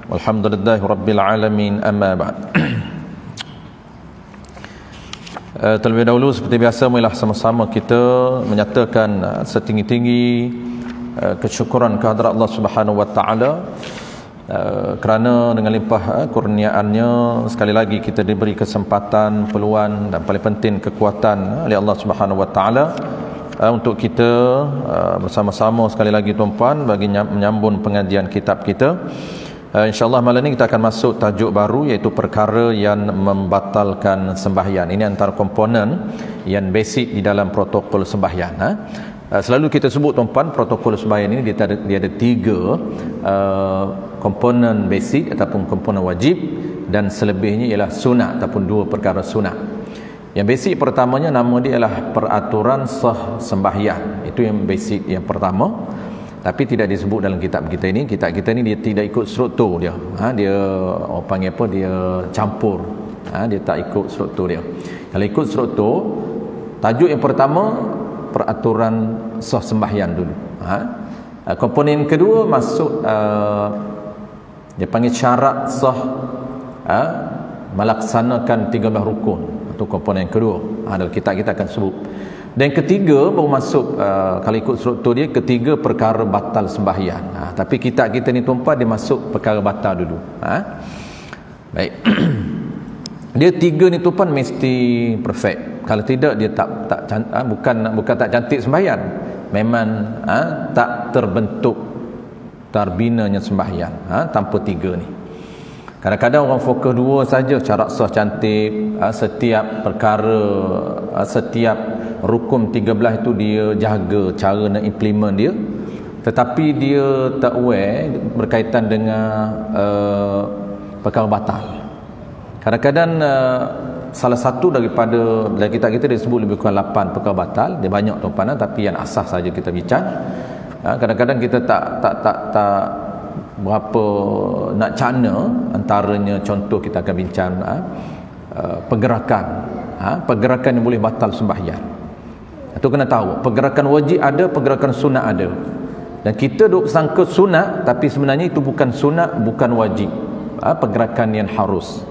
Walhamdulillahi rabbil alamin, amma ba'd. Terlebih dahulu seperti biasa, marilah sama-sama kita menyatakan setinggi-tinggi kesyukuran kehadrat Allah Subhanahu wa taala kerana dengan limpah kurniaannya sekali lagi kita diberi kesempatan, peluang dan paling penting kekuatan oleh Allah Subhanahu wa taala untuk kita bersama-sama sekali lagi tuan-puan bagi menyambung pengajian kitab kita. InsyaAllah malam ini kita akan masuk tajuk baru, iaitu perkara yang membatalkan sembahyang. Ini antara komponen yang basic di dalam protokol sembahyang. Selalu kita sebut tuan-puan, protokol sembahyang ini dia ada tiga komponen basic ataupun komponen wajib, dan selebihnya ialah sunat ataupun dua perkara sunat. Yang basic pertamanya nama dia ialah peraturan sah sembahyang. Itu yang basic yang pertama. Tapi tidak disebut dalam kitab kita ini. Kitab kita ini dia tidak ikut struktur dia. Dia orang panggil apa? Dia campur. Dia tak ikut struktur dia. Kalau ikut struktur, tajuk yang pertama peraturan sah sembahyang dulu. Komponen kedua masuk dia panggil syarat sah melaksanakan 13 rukun. Itu komponen kedua. Dalam kitab kita akan sebut. Dan ketiga baru masuk kalau ikut struktur dia, ketiga perkara batal sembahyang. Tapi kitab kita ni tuan-puan dia masuk perkara batal dulu. Baik. Dia tiga ni tuan-puan mesti perfect. Kalau tidak dia bukan tak cantik sembahyang. Memang tak terbentuk terbinanya sembahyang tanpa tiga ni. Kadang-kadang orang fokus dua saja, syarat sah cantik, setiap perkara, setiap rukun 13 itu dia jaga cara nak implement dia, tetapi dia tak aware berkaitan dengan perkara batal. Kadang-kadang salah satu daripada kita disebut lebih kurang 8 perkara batal. Dia banyak tuan-tuan, tapi yang asas saja kita bincang. Kadang-kadang kita tak berapa nak cana, antaranya contoh kita akan bincang pergerakan yang boleh batal sembahyang. Itu kena tahu, pergerakan wajib ada, pergerakan sunat ada. Dan kita duk sangka sunat, tapi sebenarnya itu bukan sunat, bukan wajib. Pergerakan yang harus,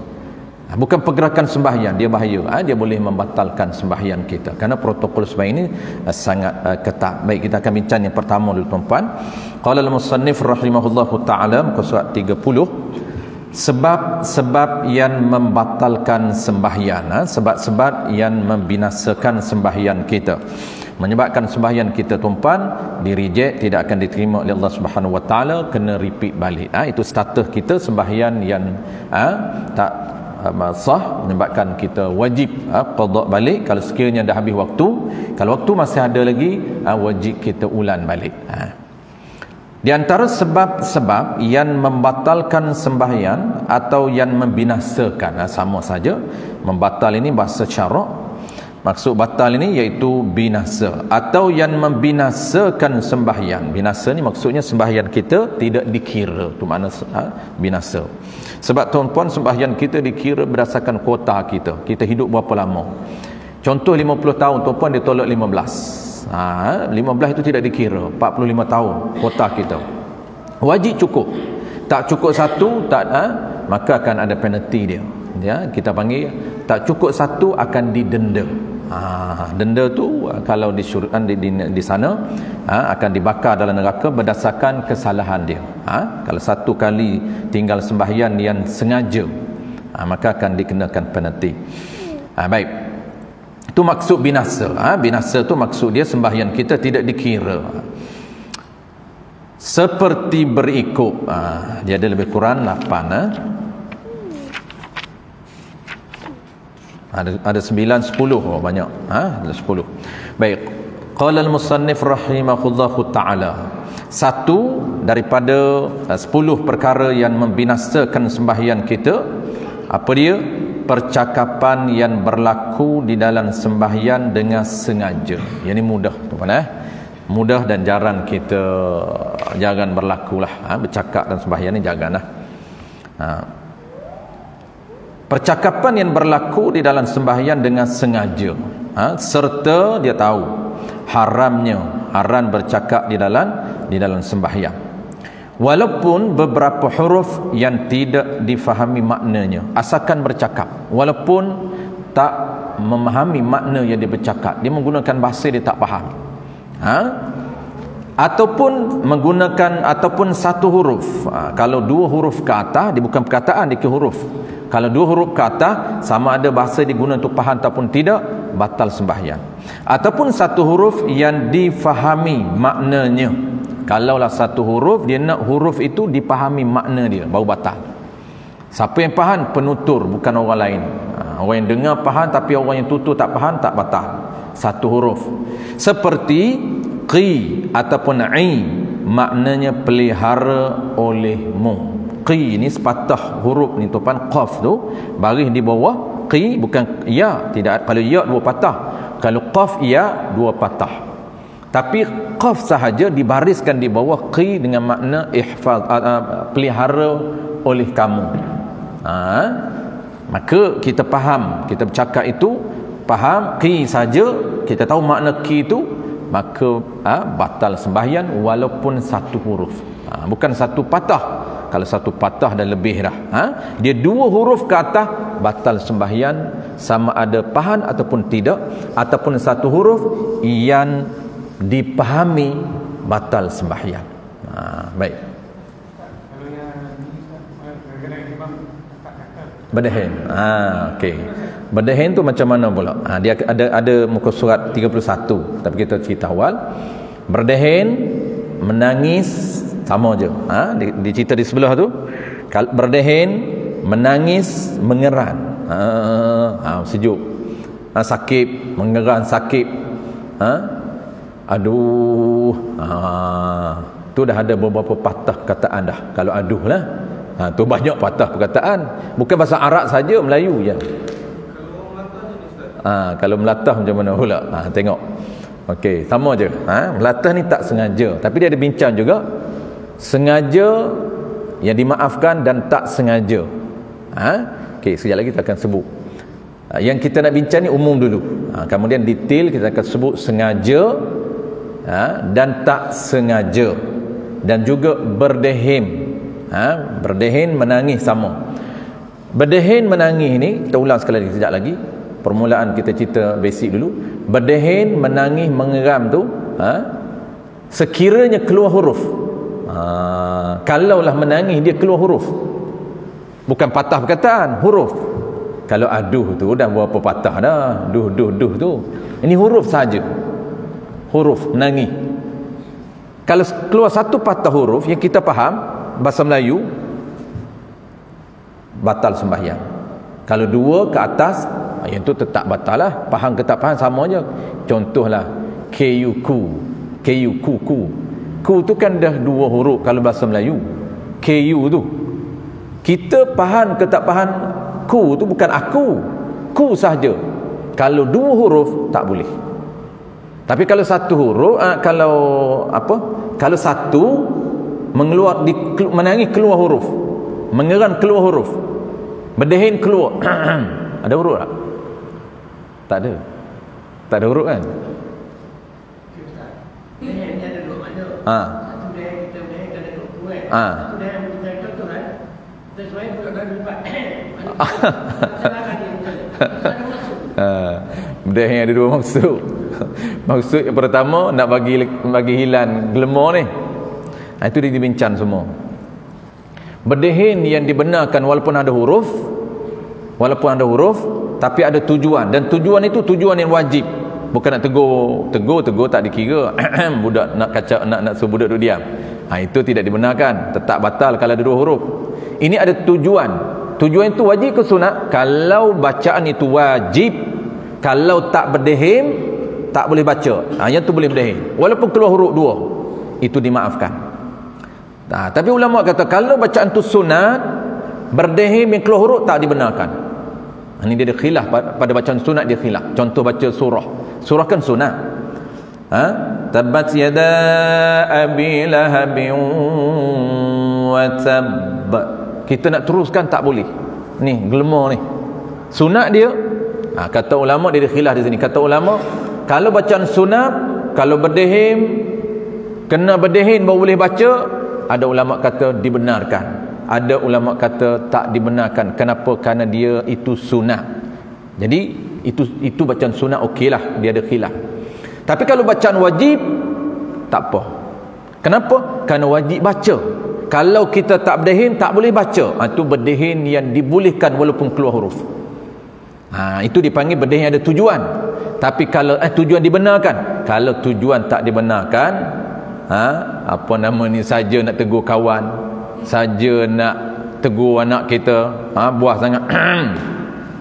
bukan pergerakan sembahyang. Dia bahaya, dia boleh membatalkan sembahyang kita, kerana protokol sembahyang ini sangat ketat. Baik, kita akan bincang yang pertama dulu tuan-puan. Qala al-musannif rahimahullahu ta'ala, muka surat 30, sebab-sebab yang membatalkan sembahyang, sebab-sebab yang membinasakan sembahyang kita, menyebabkan sembahyang kita tuan-puan di reject, tidak akan diterima oleh Allah Subhanahu wa taala, kena repeat balik. Itu status kita sembahyang yang tak sah, menyebabkan kita wajib qada balik. Kalau sekiranya dah habis waktu, kalau waktu masih ada lagi, wajib kita ulang balik. Di antara sebab-sebab yang membatalkan sembahyang atau yang membinasakan, sama saja. Membatal ini bahasa syarak, maksud batal ini iaitu binasa, atau yang membinasakan sembahyang. Binasa ni maksudnya sembahyang kita tidak dikira, tu makna binasa. Sebab tuan-puan, sembahyang kita dikira berdasarkan kuota kita. Kita hidup berapa lama. Contoh 50 tahun tuan-puan dia tolak 15. 15 itu tidak dikira. 45 tahun kuota kita. Wajib cukup. Tak cukup satu, maka akan ada penalti dia. Kita panggil tak cukup satu akan didenda. Denda tu kalau di sana akan dibakar dalam neraka berdasarkan kesalahan dia. Kalau satu kali tinggal sembahyang yang sengaja, maka akan dikenakan penalti. Baik, itu maksud binasa. Binasa tu maksud dia sembahyang kita tidak dikira. Seperti berikut, dia ada lebih kurang 8. Ada 9, 10, banyak. Ada 10. Baik. Qala al-musannif rahimahullahu ta'ala. Satu daripada 10 perkara yang membinasakan sembahyang kita, apa dia? Percakapan yang berlaku di dalam sembahyang dengan sengaja. Yang ini mudah, tuan-tuan. Mudah dan jarang kita berlakulah. Bercakap dan sembahyang ni janganlah. Percakapan yang berlaku di dalam sembahyang dengan sengaja, serta dia tahu haram bercakap di dalam sembahyang. Walaupun beberapa huruf yang tidak difahami maknanya, asalkan bercakap, walaupun tak memahami makna yang dia bercakap, dia menggunakan bahasa dia tak faham, ataupun menggunakan ataupun satu huruf, kalau dua huruf ke atas dia bukan perkataan, dia ke huruf. Kalau dua huruf ke atas, sama ada bahasa diguna untuk faham ataupun tidak, batal sembahyang. Ataupun satu huruf yang difahami maknanya, kalaulah satu huruf, dia nak huruf itu dipahami makna dia, baru batal. Siapa yang faham? Penutur, bukan orang lain. Orang yang dengar faham, tapi orang yang tutur tak faham, tak batal. Satu huruf. Seperti qi ataupun i, maknanya pelihara olehmu. Qi ni sepatah huruf ni tuan, qaf tu baris di bawah, qi bukan ya, tidak. Kalau ya dua patah, kalau qaf ya dua patah. Tapi qaf sahaja dibariskan di bawah qi dengan makna ihfaz, pelihara oleh kamu. Maka kita faham, kita bercakap itu faham qi saja, kita tahu makna qi itu, maka batal sembahyang walaupun satu huruf, bukan satu patah. Kalau satu patah dan lebih dah, dia dua huruf ke atas, batal sembahyang, sama ada faham ataupun tidak, ataupun satu huruf yang dipahami, batal sembahyang. Baik. Berdehin. Okey. Berdehin tu macam mana pula? Dia ada muka surat 31, tapi kita cerita awal. Berdehin, menangis, sama je. Di cerita di sebelah tu, berdehin, menangis, mengeran. Sejuk. Sakit, mengeran, sakit. Aduh. Tu dah ada beberapa patah perkataan dah. Kalau aduh lah. Tu banyak patah perkataan. Bukan bahasa Arab saja, Melayu je. Kalau melatah macam mana pula? Tengok. Okey, sama je. Melatah ni tak sengaja, tapi dia ada bincang juga. Sengaja yang dimaafkan dan tak sengaja. Okey, sekejap lagi kita akan sebut. Yang kita nak bincang ni umum dulu. Kemudian detail kita akan sebut sengaja dan tak sengaja, dan juga berdehim. Berdehin, menangis, sama. Berdehin, menangis ni kita ulang sekali lagi, sekejap lagi. Permulaan kita cerita basic dulu. Berdehin, menangis, mengeram tu, sekiranya keluar huruf. Kalaulah menangis dia keluar huruf, bukan patah perkataan, huruf. Kalau aduh tu dah berapa patah dah, duh tu. Ini huruf saja, huruf menangis. Kalau keluar satu patah huruf yang kita faham bahasa Melayu, batal sembahyang. Kalau dua ke atas, yang tu tetap batal lah. Faham ke tak faham sama je. Contohlah ku. Ku tu kan dah dua huruf kalau bahasa Melayu. KU tu, kita faham ke tak faham, ku tu bukan aku, ku sahaja. Kalau dua huruf tak boleh. Tapi kalau satu huruf, kalau satu mengeluar, menangis keluar huruf, mengeran keluar huruf, berdehin keluar ada huruf tak? Tak ada huruf kan? Berdehin ada dua maksud. Maksud yang pertama nak bagi hilang gelema ni. Itu dia dibincang semua. Berdehin yang dibenarkan walaupun ada huruf, tapi ada tujuan, dan tujuan itu tujuan yang wajib. Bukan nak tegur tak dikira. Budak nak kacau, nak suruh budak duduk diam. Itu tidak dibenarkan, tetap batal kalau ada dua huruf. Ini ada tujuan. Tujuan itu wajib ke sunat? Kalau bacaan itu wajib, kalau tak berdehim tak boleh baca. Yang tu boleh berdehim walaupun keluar huruf dua, itu dimaafkan. Tapi ulama kata kalau bacaan tu sunat, berdehim yang keluar huruf tak dibenarkan. Ini dia ada khilaf pada bacaan sunat, dia khilaf. Contoh baca surah kan sunat. Tabbat yada abi lahabin wa tab. Kita nak teruskan tak boleh. Ni gelema ni. Sunat dia. Kata ulama, dia ada khilaf di sini. Kata ulama, kalau bacaan sunat, kalau berdehim, kena berdehim baru boleh baca, Ada ulama kata dibenarkan, ada ulama kata tak dibenarkan. Kenapa? Kerana dia itu sunat. Jadi itu bacaan sunat okeylah, dia ada khilaf. Tapi kalau bacaan wajib tak apa. Kenapa? Kerana wajib baca. Kalau kita tak berdehin, tak boleh baca. Itu berdehin yang dibolehkan walaupun keluar huruf. Itu dipanggil berdehin ada tujuan. Tapi kalau tujuan dibenarkan, kalau tujuan tak dibenarkan, apa nama ni, saja nak tegur kawan, saja nak tegur anak kita, buah sangat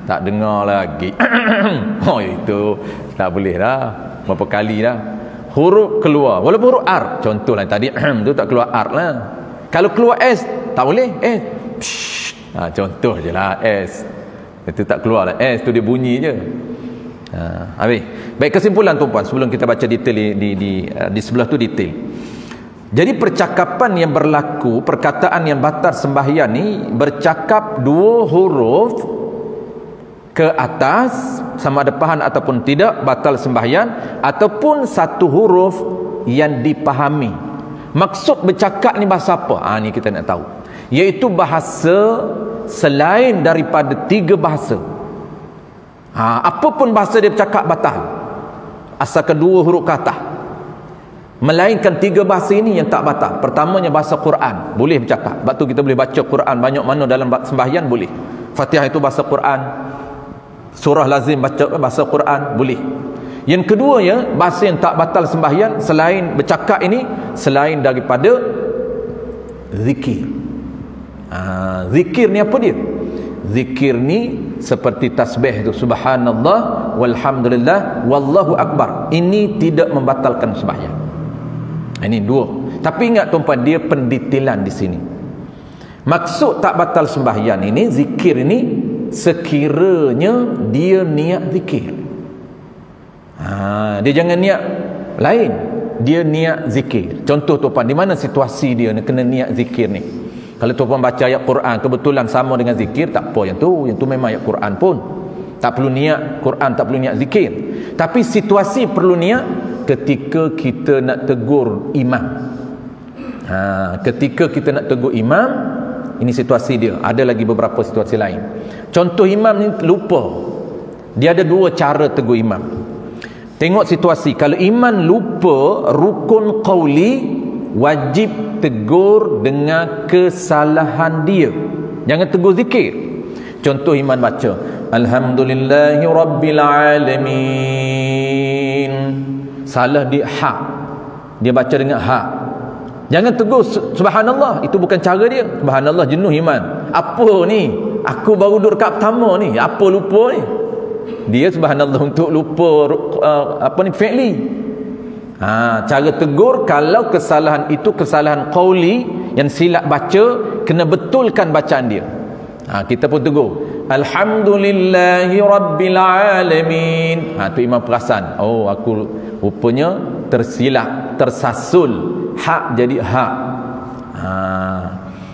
tak dengar lagi. Itu tak boleh dah. Berapa kali dah huruf keluar, walaupun huruf R, contohlah tadi tu tak keluar R lah. Kalau keluar S tak boleh. Contoh je lah, S itu tak keluar lah, S tu dia bunyi je. Habis. Baik, kesimpulan tuan-puan sebelum kita baca detail di sebelah tu detail. Jadi percakapan yang berlaku, perkataan yang batal sembahyang ni bercakap dua huruf ke atas, sama ada faham ataupun tidak, batal sembahyang, ataupun satu huruf yang dipahami. Maksud bercakap ni bahasa apa? Ni kita nak tahu. Iaitu bahasa selain daripada 3 bahasa. Apapun bahasa dia bercakap batal, asalkan 2 huruf ke atas. Melainkan 3 bahasa ini yang tak batal. Pertamanya bahasa Quran, boleh bercakap. Sebab tu kita boleh baca Quran banyak mana dalam sembahyang, boleh. Fatihah itu bahasa Quran, surah lazim baca bahasa Quran, boleh. Yang kedua ya, bahasa yang tak batal sembahyang selain bercakap ini, selain daripada zikir. Zikir ni apa dia? Zikir ni seperti tasbih itu, subhanallah walhamdulillah wallahu akbar. Ini tidak membatalkan sembahyang. Ini 2. Tapi ingat tuan-puan, dia pendetailan di sini. Maksud tak batal sembahyang ini, zikir ini, sekiranya dia niat zikir. Dia jangan niat lain, dia niat zikir. Contoh tuan-puan, di mana situasi dia kena niat zikir ni? Kalau tuan-puan baca ayat Quran kebetulan sama dengan zikir, tak apa, yang tu memang ayat Quran pun tak perlu niat Quran, tak perlu niat zikir. Tapi situasi perlu niat ketika kita nak tegur imam. Ketika kita nak tegur imam, ini situasi dia. Ada lagi beberapa situasi lain. Contoh, imam ni lupa. Dia ada 2 cara tegur imam. Tengok situasi. Kalau imam lupa rukun qauli, wajib tegur dengan kesalahan dia. Jangan tegur zikir. Contoh, imam baca alhamdulillahi rabbil alamin, salah dia hak, dia baca dengan hak. Jangan tegur subhanallah, itu bukan cara dia. Subhanallah jenuh iman. Apa ni? Aku baru duduk kat pertama ni, apa lupa ni? Dia subhanallah untuk lupa fi'li. Cara tegur, kalau kesalahan itu kesalahan qauli, yang silap baca, kena betulkan bacaan dia. Kita pun tegur alhamdulillahi rabbil alamin. Tu imam perasan, aku rupanya tersilap, tersasul, hak jadi hak.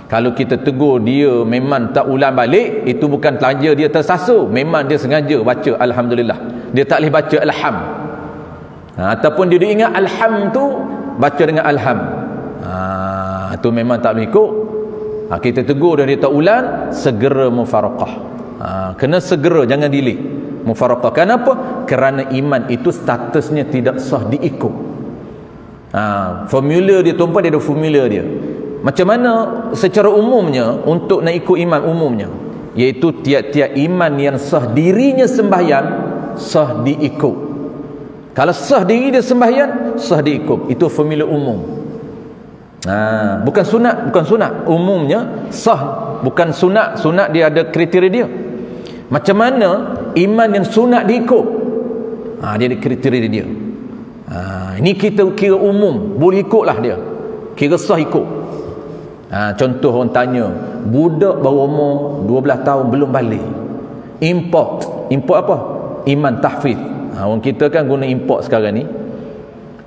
Kalau kita tegur dia memang tak ulang balik, itu bukan telaja dia tersasul, memang dia sengaja baca alhamdulillah, dia tak boleh baca alham. Ataupun dia ingat alham tu baca dengan alham, tu memang tak boleh ikut. Kita tegur dan dia tak ulang, segera mufaraqah. Kena segera, jangan delay mufaraqah. Kenapa? Kerana iman itu statusnya tidak sah diikut. Formula dia tuan-tuan, dia ada formula dia. Macam mana secara umumnya untuk nak ikut imam umumnya, iaitu tiap-tiap iman yang sah dirinya sembahyang, sah diikut. Kalau sah diri dia sembahyang, sah diikut. Itu formula umum. Bukan sunat, umumnya sah, bukan sunat. Sunat dia ada kriteria dia. Macam mana iman yang sunat diikut? Dia ada kriteria dia. Ini kita kira umum, boleh ikutlah dia, kira sah ikut. Contoh, orang tanya, budak baru umur 12 tahun belum balik, import apa? Iman tahfiz. Orang kita kan guna import sekarang ni.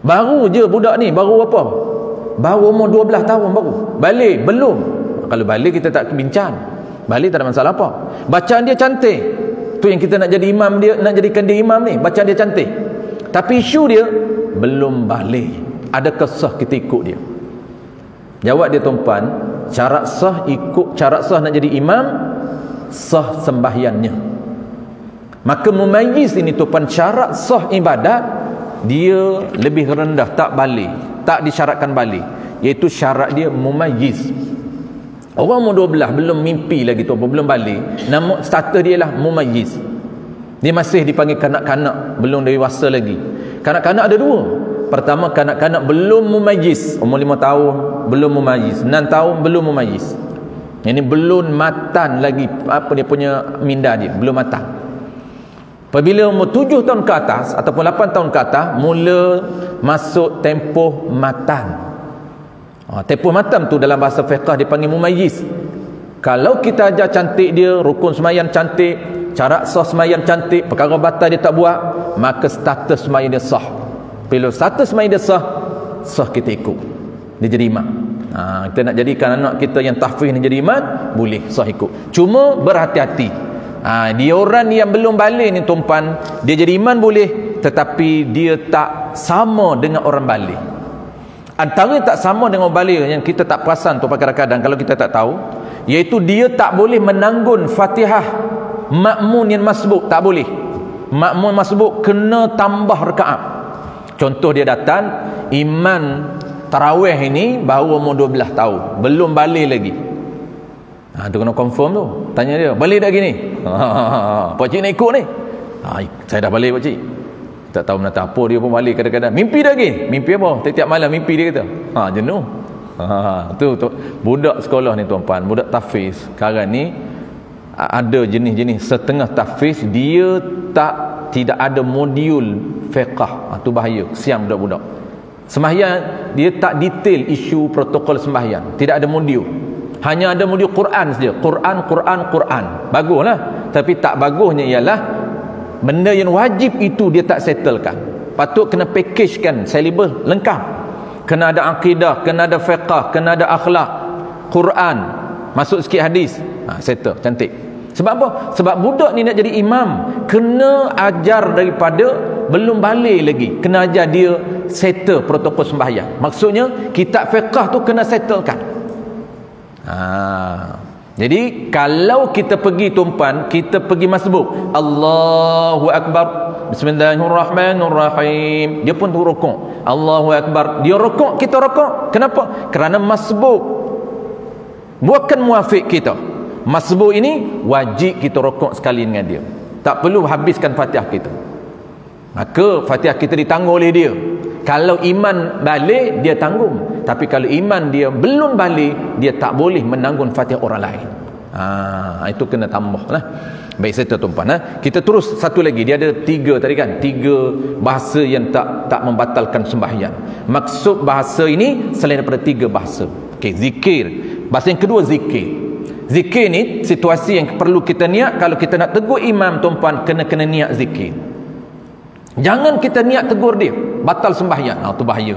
Baru je budak ni, baru apa? Baru umur 12 tahun baru. Balik belum. Kalau balik kita tak bincang. Balik tak ada masalah apa. Bacaan dia cantik. Tu yang kita nak jadi imam dia, nak jadikan dia imam ni, bacaan dia cantik. Tapi isu dia belum balik. Adakah sah kita ikut dia? Jawab dia tuan-puan, syarat sah ikut syarat sah nak jadi imam, sah sembahyangnya. Maka mumayyiz ini tuan-puan, syarat sah ibadat dia lebih rendah, tak balik, tak disyaratkan balik, iaitu syarat dia mumayyiz. Orang umur 12 belum mimpi lagi tu, belum balik, nama status dia lah mumayyiz. Dia masih dipanggil kanak-kanak, belum dewasa lagi. Kanak-kanak ada dua. Pertama, kanak-kanak belum mumayyiz, umur 5 tahun belum mumayyiz, 6 tahun belum mumayyiz. Ini belum matan lagi apa dia punya minda dia, belum matang. Apabila umur 7 tahun ke atas ataupun 8 tahun ke atas, mula masuk tempoh matan. Tempoh matan tu dalam bahasa fiqh dipanggil mumayyiz. Kalau kita ajar cantik dia, rukun sembahyang cantik, cara sah sembahyang cantik, perkara batal dia tak buat, maka status sembahyang dia sah. Bila status sembahyang dia sah, sah kita ikut, dia jadi imam. Kita nak jadikan anak kita yang tahfiz ni jadi imam, boleh, sah ikut. Cuma berhati-hati. Dia orang yang belum balik ni tuan-puan, dia jadi imam boleh, tetapi dia tak sama dengan orang balik. Antara tak sama dengan orang balik yang kita tak perasan tu kadang-kadang kalau kita tak tahu, iaitu dia tak boleh menanggun Fatihah makmun yang masbuk, tak boleh. Makmun masbuk kena tambah rakaat. Contoh, dia datang iman tarawih ini baru umur 12 tahun, belum balik lagi. Tu kena confirm tu. Tanya dia, balik dah gini? Pak cik nak ikut ni? Saya dah balik pak cik. Tak tahu nak apa dia pun balik kadang-kadang. Mimpi dah lagi? Mimpi apa? Tiap-tiap malam mimpi dia kata. Jenuh. Tu budak sekolah ni tuan-puan, budak tahfiz. Sekarang ni ada jenis-jenis setengah tahfiz dia tidak ada modul fiqh. Tu bahaya, kesian budak-budak. Sembahyang dia tak detail isu protokol sembahyang, tidak ada modul. Hanya ada modul Quran saja. Quran. Baguslah. Tapi tak bagusnya ialah benda yang wajib itu dia tak settlekan. Patut kena packagekan syllabus lengkap. Kena ada akidah, kena ada fiqh, kena ada akhlak, Quran, masuk sikit hadis. Settle, cantik. Sebab apa? Sebab budak ni nak jadi imam, kena ajar daripada belum balik lagi, kena ajar dia settle protokol sembahyang. Maksudnya kitab fiqh tu kena settlekan. Jadi kalau kita pergi tuan-puan, kita pergi masbuk, Allahu Akbar, Bismillahirrahmanirrahim, dia pun tu rukuk, Allahu Akbar, dia rukuk, kita rukuk. Kenapa? Kerana masbuk bukan muafiq kita. Masbuk ini wajib kita rukuk sekali dengan dia, tak perlu habiskan Fatihah kita, maka Fatihah kita ditanggung oleh dia. Kalau iman balik, dia tanggung. Tapi kalau iman dia belum balik, dia tak boleh menanggung Fatihah orang lain. Itu kena tambah lah. Baik, saya tuan-puan. Kita terus satu lagi. Dia ada 3 tadi kan, 3 bahasa yang tak membatalkan sembahyang. Maksud bahasa ini selain daripada 3 bahasa. Zikir. Bahasa yang kedua zikir. Zikir ni situasi yang perlu kita niat. Kalau kita nak tegur imam tuan-puan, kena niat zikir. Jangan kita niat tegur dia, batal sembahyang. Itu bahaya.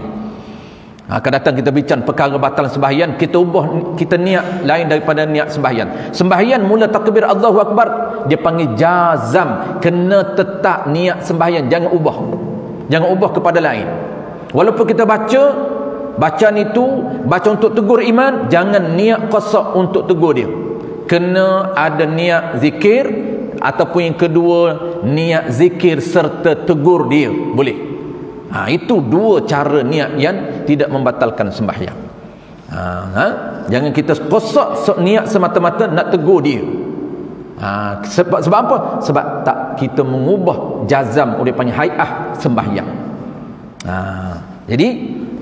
Akan datang kita bincang perkara batal sembahyang, kita ubah, kita niat lain daripada niat sembahyang. Sembahyang mula takbir Allahu Akbar, dia panggil jazam, kena tetap niat sembahyang, jangan ubah kepada lain. Walaupun kita bacaan itu baca untuk tegur iman, jangan niat qasak untuk tegur dia. Kena ada niat zikir, ataupun yang kedua niat zikir serta tegur dia, boleh. Itu 2 cara niat yang tidak membatalkan sembahyang. Jangan kita kosak niat semata-mata nak tegur dia. Sebab apa? Sebab tak kita mengubah jazam, oleh panggil hai'ah sembahyang. Jadi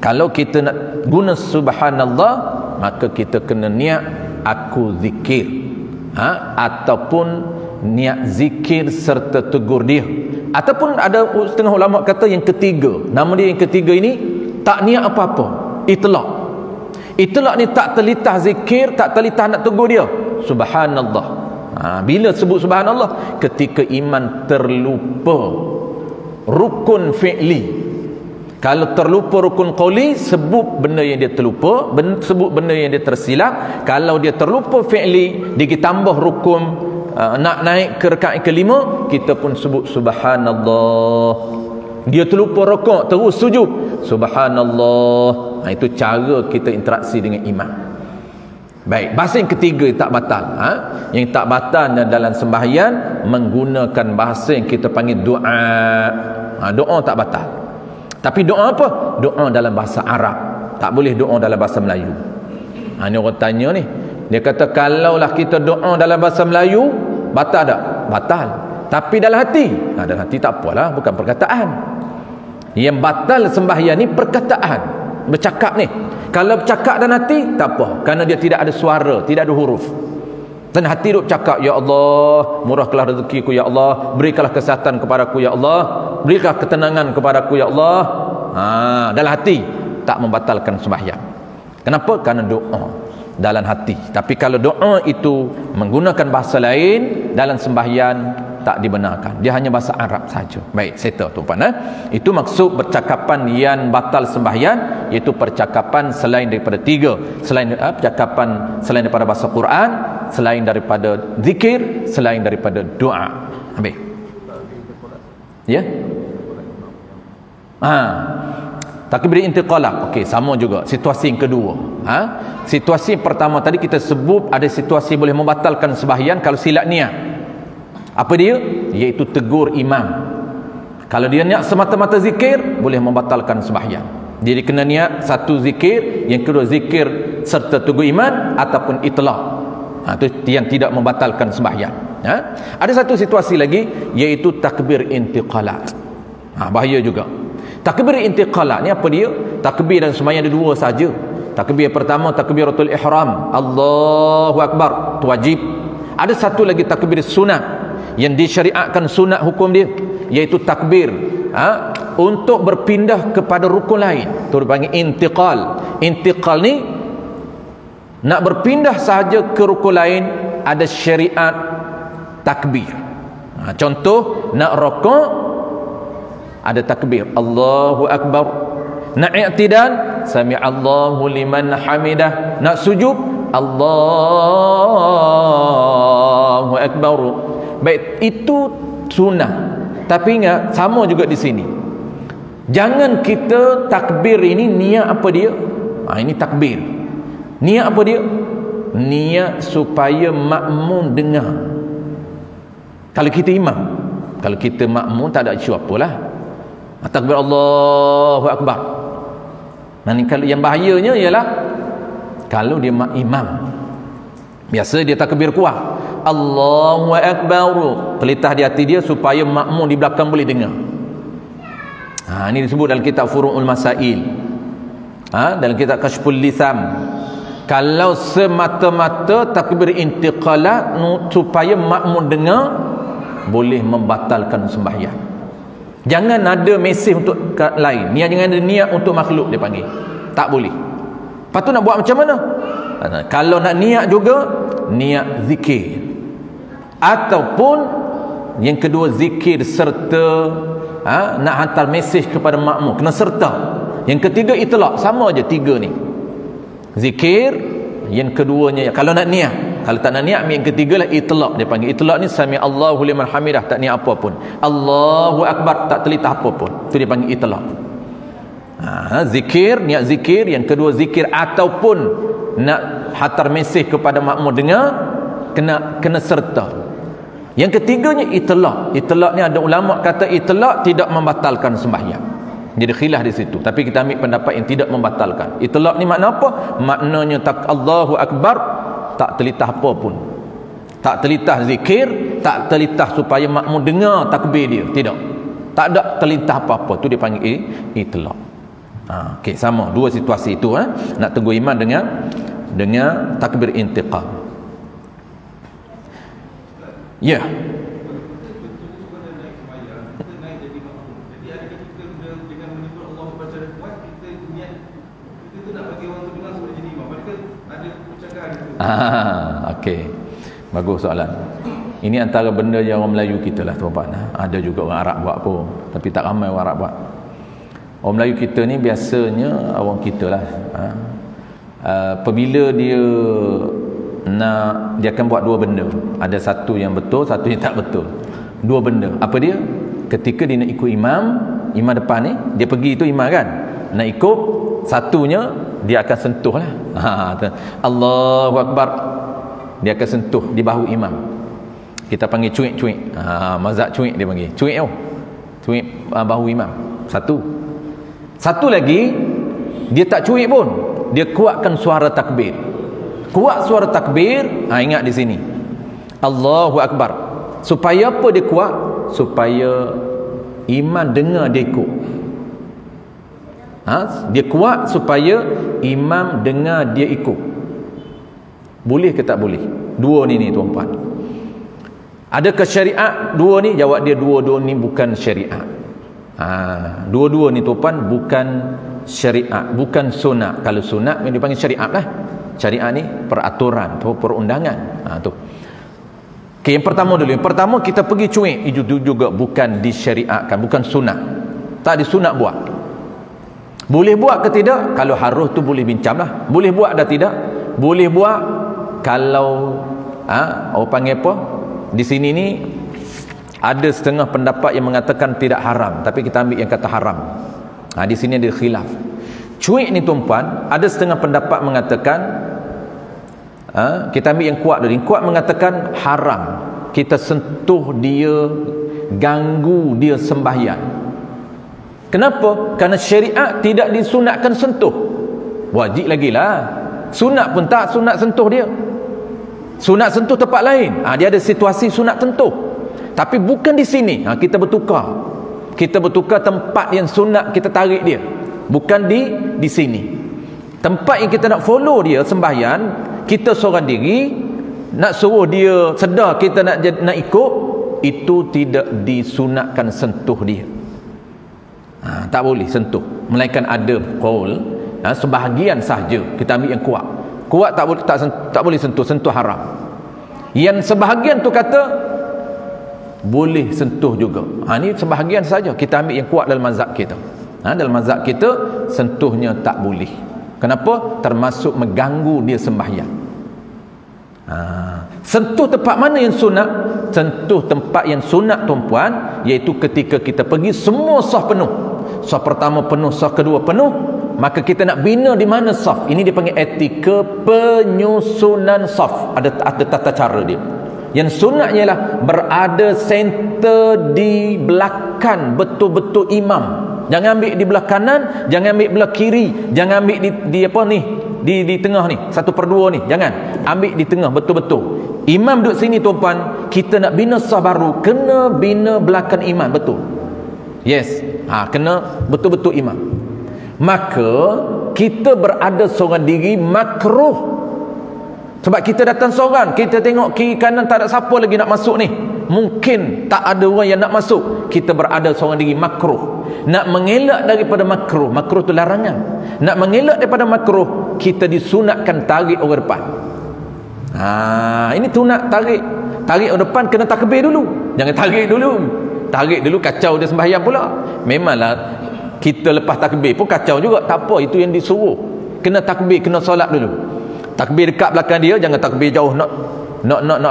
kalau kita nak guna subhanallah, maka kita kena niat aku zikir, ataupun niat zikir serta tegur dia. Ataupun ada setengah ulama kata yang ketiga, nama dia yang ketiga ini tak niat apa-apa, itlaq. Itlaq ni tak terlitah zikir, tak terlitah nak tegur dia, subhanallah. Bila sebut subhanallah? Ketika iman terlupa rukun fi'li. Kalau terlupa rukun qauli, sebut benda yang dia terlupa, sebut benda yang dia tersilap. Kalau dia terlupa fi'li, dia tambah rukun, nak naik ke rakaat kelima, kita pun sebut subhanallah. Dia terlupa rukuk, terus sujud, subhanallah. Itu cara kita interaksi dengan imam. Baik, bahasa yang ketiga tak batal. Yang tak batal dalam sembahyang menggunakan bahasa yang kita panggil doa. Doa tak batal. Tapi doa apa? Doa dalam bahasa Arab. Tak boleh doa dalam bahasa Melayu. Ini orang tanya ni. Dia kata kalaulah kita doa dalam bahasa Melayu, batal tak? Batal. Tapi dalam hati, dalam hati tak apalah, bukan perkataan. Yang batal sembahyang ni perkataan, bercakap ni. Kalau bercakap dalam hati, tak apa, kerana dia tidak ada suara, tidak ada huruf. Dan hati duk cakap, ya Allah, murahkanlah rezekiku ya Allah, berikanlah kesihatan kepadaku ya Allah, berikanlah ketenangan kepadaku ya Allah. Dalam hati tak membatalkan sembahyang. Kenapa? Kerana doa dalam hati. Tapi kalau doa itu menggunakan bahasa lain dalam sembahyang, tak dibenarkan. Dia hanya bahasa Arab saja. Baik, settle tuan-tuan. Itu maksud percakapan yang batal sembahyang, iaitu percakapan selain daripada tiga. Percakapan selain daripada bahasa Quran, selain daripada zikir, selain daripada doa. Habis. Ya? Takbir intiqalah. Okey, sama juga. Situasi yang kedua. Situasi pertama tadi kita sebut ada situasi boleh membatalkan sembahyang kalau silap niat. Apa dia? Iaitu tegur imam. Kalau dia niat semata-mata zikir, boleh membatalkan sembahyang. Jadi kena niat satu zikir, yang kedua zikir serta tegur imam ataupun itlaq. Itu yang tidak membatalkan sembahyang. Ada satu situasi lagi, iaitu takbir intiqalat. Bahaya juga. Takbir intiqalat ni apa dia? Takbir dan sembahyang ada dua saja. Takbir pertama takbiratul ihram, Allahu akbar, itu wajib. Ada satu lagi takbir sunat yang disyariatkan sunat hukum dia, iaitu takbir untuk berpindah kepada rukun lain. Itu dipanggil intiqal. Intiqal ni nak berpindah sahaja ke rukun lain, ada syariat takbir. Contoh nak rukuk ada takbir Allahu akbar, nak i'tidal sami'allahu liman hamidah, nak sujud Allahu akbar. Baik, itu sunnah. Tapi ingat, sama juga di sini. Jangan kita takbir ini niat apa dia? Ini takbir. Niat apa dia? Niat supaya makmum dengar. Kalau kita imam, kalau kita makmum tak ada isu apalah. Takbir Allahu akbar. Nanti kalau yang bahayanya ialah kalau dia imam. Biasa dia takbir kuat, Allahu akbar, pelitah di hati dia supaya makmum di belakang boleh dengar. Ini disebut dalam kitab Furu'ul Masail, dalam kitab Kashful Lisam. Kalau semata-mata takbir intiqalat supaya makmum dengar, boleh membatalkan sembahyang. Jangan ada mesej untuk lain. Jangan ada niat untuk makhluk, dia panggil. Tak boleh. Lepas tu nak buat macam mana? Kalau nak niat juga, niat zikir. Ataupun yang kedua zikir serta nak hantar mesej kepada makmum, kena serta. Yang ketiga itlaq, sama aja tiga ni. Zikir, yang keduanya kalau nak niat. Kalau tak nak niat, yang ketiga lah itlaq. Dia panggil itlaq ni sami Allahu liman hamidah, tak niat apa pun. Allahu akbar, tak telitah apa pun. Tu dia panggil itlaq. Zikir, niat zikir. Yang kedua zikir ataupun nak hantar mesej kepada makmum dengar, kena serta. Yang ketiganya itlaq. Itlaq ni ada ulama kata itlaq tidak membatalkan sembahyang. Jadi khilaf di situ. Tapi kita ambil pendapat yang tidak membatalkan. Itlaq ni makna apa? Maknanya Allahu akbar, tak telitah apa pun. Tak telitah zikir, tak telitah supaya makmum dengar takbir dia. Tidak. Tak ada telitah apa-apa. Tu dia panggil itlaq. Okey, sama dua situasi itu. Nak tegur imam dengan takbir intiqal. Ya. Okey. Bagus soalan. Ini antara benda yang orang Melayu kita lah tuan-tuan. Ada juga orang Arab buat pun, tapi tak ramai orang Arab buat. Orang Melayu kita ni biasanya orang kita lah. Apabila dia akan buat dua benda. Ada satu yang betul, satu yang tak betul. Dua benda. Apa dia? Ketika dia nak ikut imam depan ni, dia pergi tu imam kan, nak ikut, satunya dia akan sentuh lah. Allahu Akbar, dia akan sentuh di bahu imam. Kita panggil cuik-cuik. Mazhab cuik dia panggil. Cuik cuik bahu imam. Satu lagi, dia tak cuik pun, dia kuatkan suara takbir. Kuat suara takbir. Ingat di sini, Allahu Akbar. Supaya apa dia kuat? Supaya imam dengar dia ikut. Dia kuat supaya imam dengar dia ikut. Boleh ke tak boleh? Dua ni tuan-puan. Adakah syariat dua ni? Jawab dia, dua-dua ni bukan syariat. Dua-dua ni tuan-puan bukan syariat, bukan sunat. Kalau sunat yang dipanggil syariat lah. Syariat ni peraturan, perundangan. Tu. Okay, yang pertama dulu. Yang pertama, kita pergi cuik. Itu juga bukan disyariatkan, bukan sunat. Tak disunat buat. Boleh buat ke tidak? Kalau harus tu boleh bincang lah. Boleh buat dah tidak? Boleh buat kalau orang panggil apa? Di sini ni ada setengah pendapat yang mengatakan tidak haram, tapi kita ambil yang kata haram. Di sini ada khilaf. Cuik ni tuan-puan, ada setengah pendapat mengatakan kita ambil yang kuat dulu. Yang kuat mengatakan haram. Kita sentuh dia, ganggu dia sembahyang. Kenapa? Kerana syariat tidak disunatkan sentuh. Wajib lagi lah. Sunat pun tak sunat sentuh dia. Sunat sentuh tempat lain. Dia ada situasi sunat sentuh. Tapi bukan di sini. Kita bertukar. Kita bertukar tempat yang sunat, kita tarik dia. Bukan di sini. Tempat yang kita nak follow dia sembahyang, kita seorang diri nak suruh dia sedar kita nak ikut, itu tidak disunatkan sentuh dia. Tak boleh sentuh, melainkan ada qaul, sebahagian sahaja kita ambil yang kuat tak boleh sentuh haram. Yang sebahagian tu kata boleh sentuh juga. Ni sebahagian saja, kita ambil yang kuat dalam mazhab kita. Dalam mazhab kita sentuhnya tak boleh. Kenapa? Termasuk mengganggu dia sembahyang. Sentuh tempat mana yang sunat? Sentuh tempat yang sunat tuan-puan, iaitu ketika kita pergi semua saf penuh. Saf pertama penuh, saf kedua penuh, maka kita nak bina di mana saf. Ini dipanggil etika penyusunan saf. Ada tata cara dia. Yang sunatnya ialah berada center di belakang betul-betul imam. Jangan ambil di belah kanan, jangan ambil belah kiri, jangan ambil di apa ni, di tengah ni, 1/2 ni. Jangan ambil di tengah betul-betul. Imam duduk sini tuan-puan, kita nak bina saf baru, kena bina belakang imam betul. Yes, kena betul-betul imam. Maka kita berada seorang diri makruh. Sebab kita datang seorang, kita tengok kiri kanan tak ada siapa lagi nak masuk ni, mungkin tak ada orang yang nak masuk, kita berada seorang diri makruh. Nak mengelak daripada makruh, makruh tu larangan. Nak mengelak daripada makruh, kita disunatkan tarik orang depan. Ini sunat tarik orang depan, kena takbir dulu. Jangan tarik dulu kacau dia sembahyang pula. Memanglah kita lepas takbir pun kacau juga, tak apa, itu yang disuruh. Kena takbir, kena solat dulu. Takbir dekat belakang dia, jangan takbir jauh nak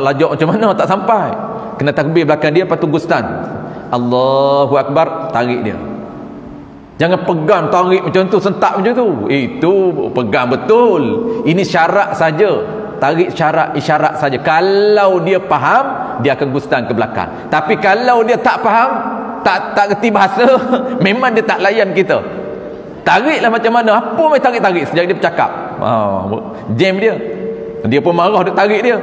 lajak macam mana, tak sampai. Kena takbir belakang dia, lepas tu gustan Allahu Akbar, tarik dia. Jangan pegang tarik macam tu, sentak macam tu. Itu pegang betul. Ini syarat saja. Tarik isyarat saja. Kalau dia faham, dia akan gustan ke belakang. Tapi kalau dia tak faham, tak kerti bahasa, memang dia tak layan kita. Tariklah macam mana, apa main tarik-tarik sejak dia bercakap. Jam dia pun marah, dia tarik dia.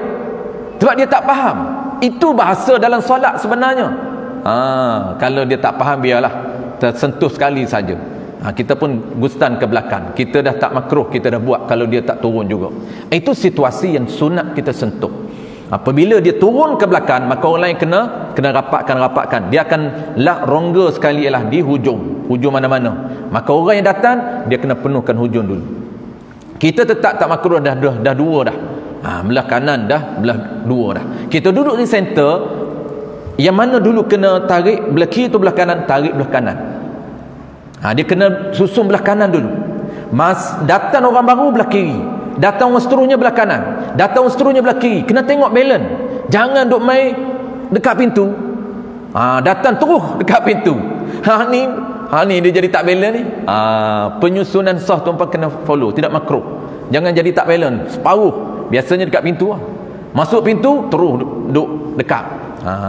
Sebab dia tak faham. Itu bahasa dalam solat sebenarnya. Kalau dia tak faham, biarlah, tersentuh sekali saja. Kita pun gustan ke belakang. Kita dah tak makruh, kita dah buat. Kalau dia tak turun juga, itu situasi yang sunat kita sentuh. Apabila dia turun ke belakang, maka orang lain kena rapatkan. Dia akan rongga sekali ialah di hujung mana-mana. Maka orang yang datang, dia kena penuhkan hujung dulu. Kita tetap tak makruh, dah dua dah. Belah kanan dah, belah dua dah. Kita duduk di center, yang mana dulu kena tarik belah kiri tu belah kanan, tarik belah kanan. Dia kena susun belah kanan dulu. Datang orang baru belah kiri, datang orang seterusnya belah kanan, datang orang seterusnya belah kiri. Kena tengok balance. Jangan duk main dekat pintu, datang terus dekat pintu. Ni Ni dia jadi tak balance ni. Penyusunan sah tuan-tuan kena follow, tidak makruh. Jangan jadi tak balance, separuh. Biasanya dekat pintu masuk pintu terus duduk dekat.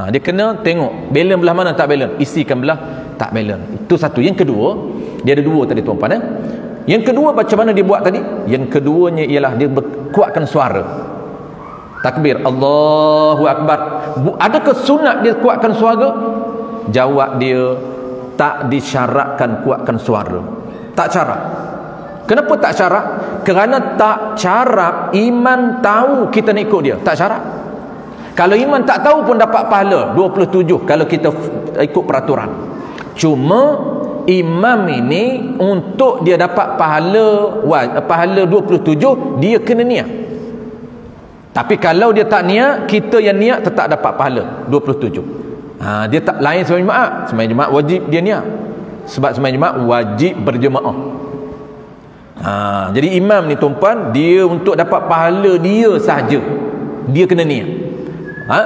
Dia kena tengok balance belah mana tak balance, isikan belah tak balance. Itu satu. Yang kedua, dia ada dua tadi tuan-tuan. Yang kedua macam mana dia buat tadi? Yang keduanya ialah dia kuatkan suara. Takbir, Allahu Akbar. Adakah sunat dia kuatkan suara? Jawab dia, tak disyaratkan kuatkan suara. Tak syarat. Kenapa tak syarat? Kerana tak syarat iman tahu kita nak ikut dia. Tak syarat. Kalau iman tak tahu pun dapat pahala 27 kalau kita ikut peraturan. Cuma imam ini untuk dia dapat pahala 27, dia kena niat. Tapi kalau dia tak niat, kita yang niat tetap dapat pahala 27. Dia tak lain sembahyang jemaah. Sembahyang jemaah wajib dia niat. Sebab sembahyang jemaah wajib berjemaah. Jadi imam ni tuan-puan, dia untuk dapat pahala dia sahaja, dia kena niat.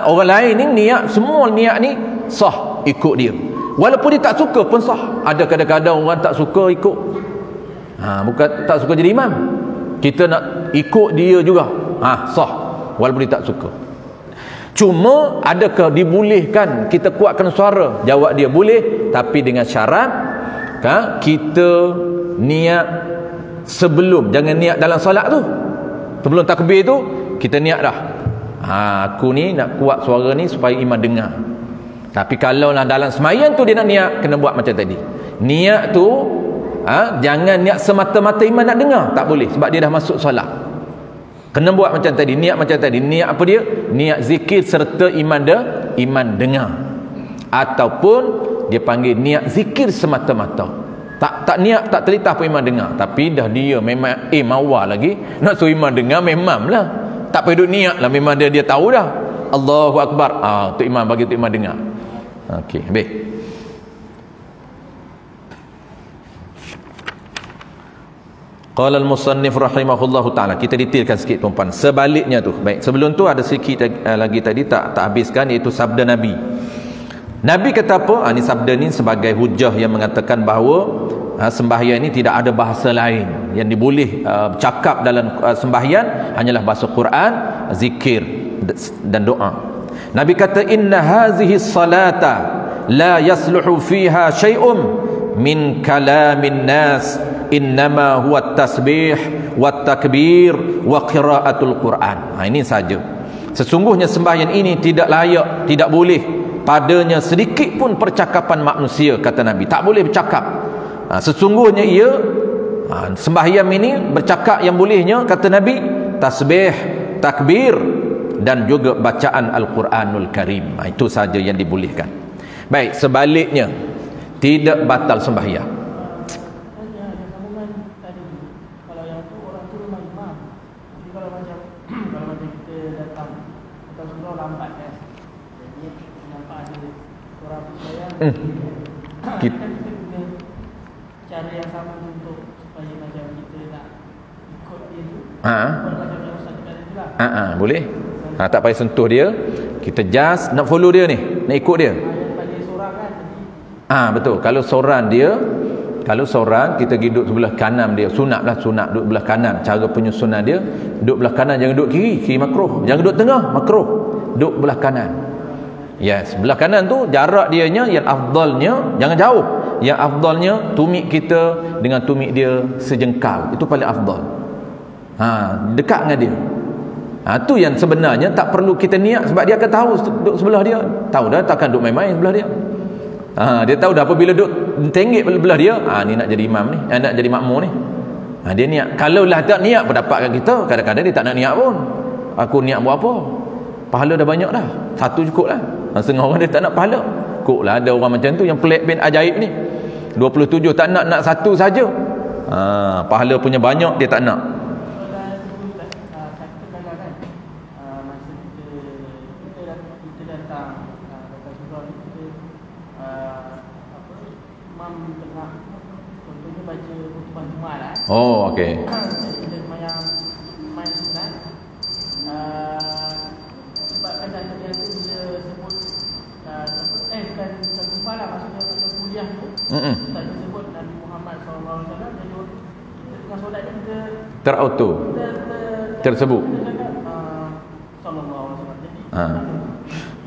Orang lain ni niat, semua niat ni sah ikut dia. Walaupun dia tak suka pun sah. Ada kadang-kadang orang tak suka ikut. Bukan tak suka jadi imam. Kita nak ikut dia juga. Sah. Walaupun dia tak suka. Cuma adakah dibolehkan kita kuatkan suara? Jawab dia boleh, tapi dengan syarat kita niat sebelum. Jangan niat dalam solat tu. Sebelum takbir tu kita niat dah. Aku ni nak kuat suara ni supaya imam dengar. Tapi kalau lah dalam sembahyang tu dia nak niat, kena buat macam tadi. Niat tu jangan niat semata-mata imam nak dengar, tak boleh sebab dia dah masuk solat. Kena buat macam tadi, niat macam tadi. Niat apa dia? Niat zikir serta iman dengar. Ataupun dia panggil niat zikir semata-mata. Tak niat, tak telitah pun imam dengar. Tapi dah dia memang mawar lagi nak suruh imam dengar, memang lah. Tak payah duduk niat lah, memang dia tahu dah. Allahu Akbar. Untuk imam, bagi untuk imam dengar. Okey, baik. Qala al-musannif rahimahullahu taala. Kita detailkan sikit tuan-tuan. Sebaliknya tu. Baik, sebelum tu ada sikit lagi tadi tak habiskan, iaitu sabda Nabi. Nabi kata apa? Ini sabda ni sebagai hujah yang mengatakan bahawa sembahyang ini tidak ada bahasa lain yang diboleh cakap dalam sembahyang, hanyalah bahasa Quran, zikir dan doa. Nabi kata, inna hazihi salata la yasluhu fiha syai'un min kalamin nas, innama huwa tasbih wa takbir wa qiraatul Quran. Ini saja. Sesungguhnya sembahyang ini tidak layak, tidak boleh padanya sedikit pun percakapan manusia, kata Nabi. Tak boleh bercakap. Sesungguhnya ia sembahyang ini bercakap yang bolehnya, kata Nabi, tasbih, takbir dan juga bacaan Al-Quranul Karim. Itu saja yang dibolehkan. Baik, sebaliknya tidak batal sembahyang. Kalau yang tu orang tu rumah imam. Jadi kalau macam kita datang atau surau lambat kan. Jadi nampak ada orang tu sembahyang. Kita guna cara yang sama untuk supaya macam kita nak ikut dia tu. Macam yang Ustaz kata tadi lah. Boleh. Tak payah sentuh dia. Kita just nak follow dia ni, nak ikut dia. Pada seorang kan. Betul. Kalau seorang kita duduk sebelah kanan dia, sunat duduk belah kanan. Cara penyusunan dia, duduk belah kanan, jangan duduk kiri makruh. Jangan duduk tengah, makruh. Duduk belah kanan. Yes, belah kanan tu jarak dianya yang afdalnya jangan jauh. Yang afdalnya tumit kita dengan tumit dia sejengkal. Itu paling afdal. Dekat dengan dia. Tu yang sebenarnya tak perlu kita niat, sebab dia akan tahu duduk sebelah dia. Tahu dah, takkan duduk main-main sebelah dia. Dia tahu dah apabila duduk tenggek belah dia, ni nak jadi imam ni, nak jadi makmum ni. Dia niat. Kalau lah tak niat pun dapatkan kita. Kadang-kadang dia tak nak niat pun. Aku niat buat apa? Pahala dah banyak dah. Satu cukup lah. Setengah orang dia tak nak pahala. Cukup lah ada orang macam tu yang pelik bin ajaib ni. 27 tak nak satu saja. Pahala punya banyak, dia tak nak. Oh, okey. Sebab kan ada dia tu bila sebut bukan jumpa lah, maksudnya kuliah tu. Tak terauto, tersebut.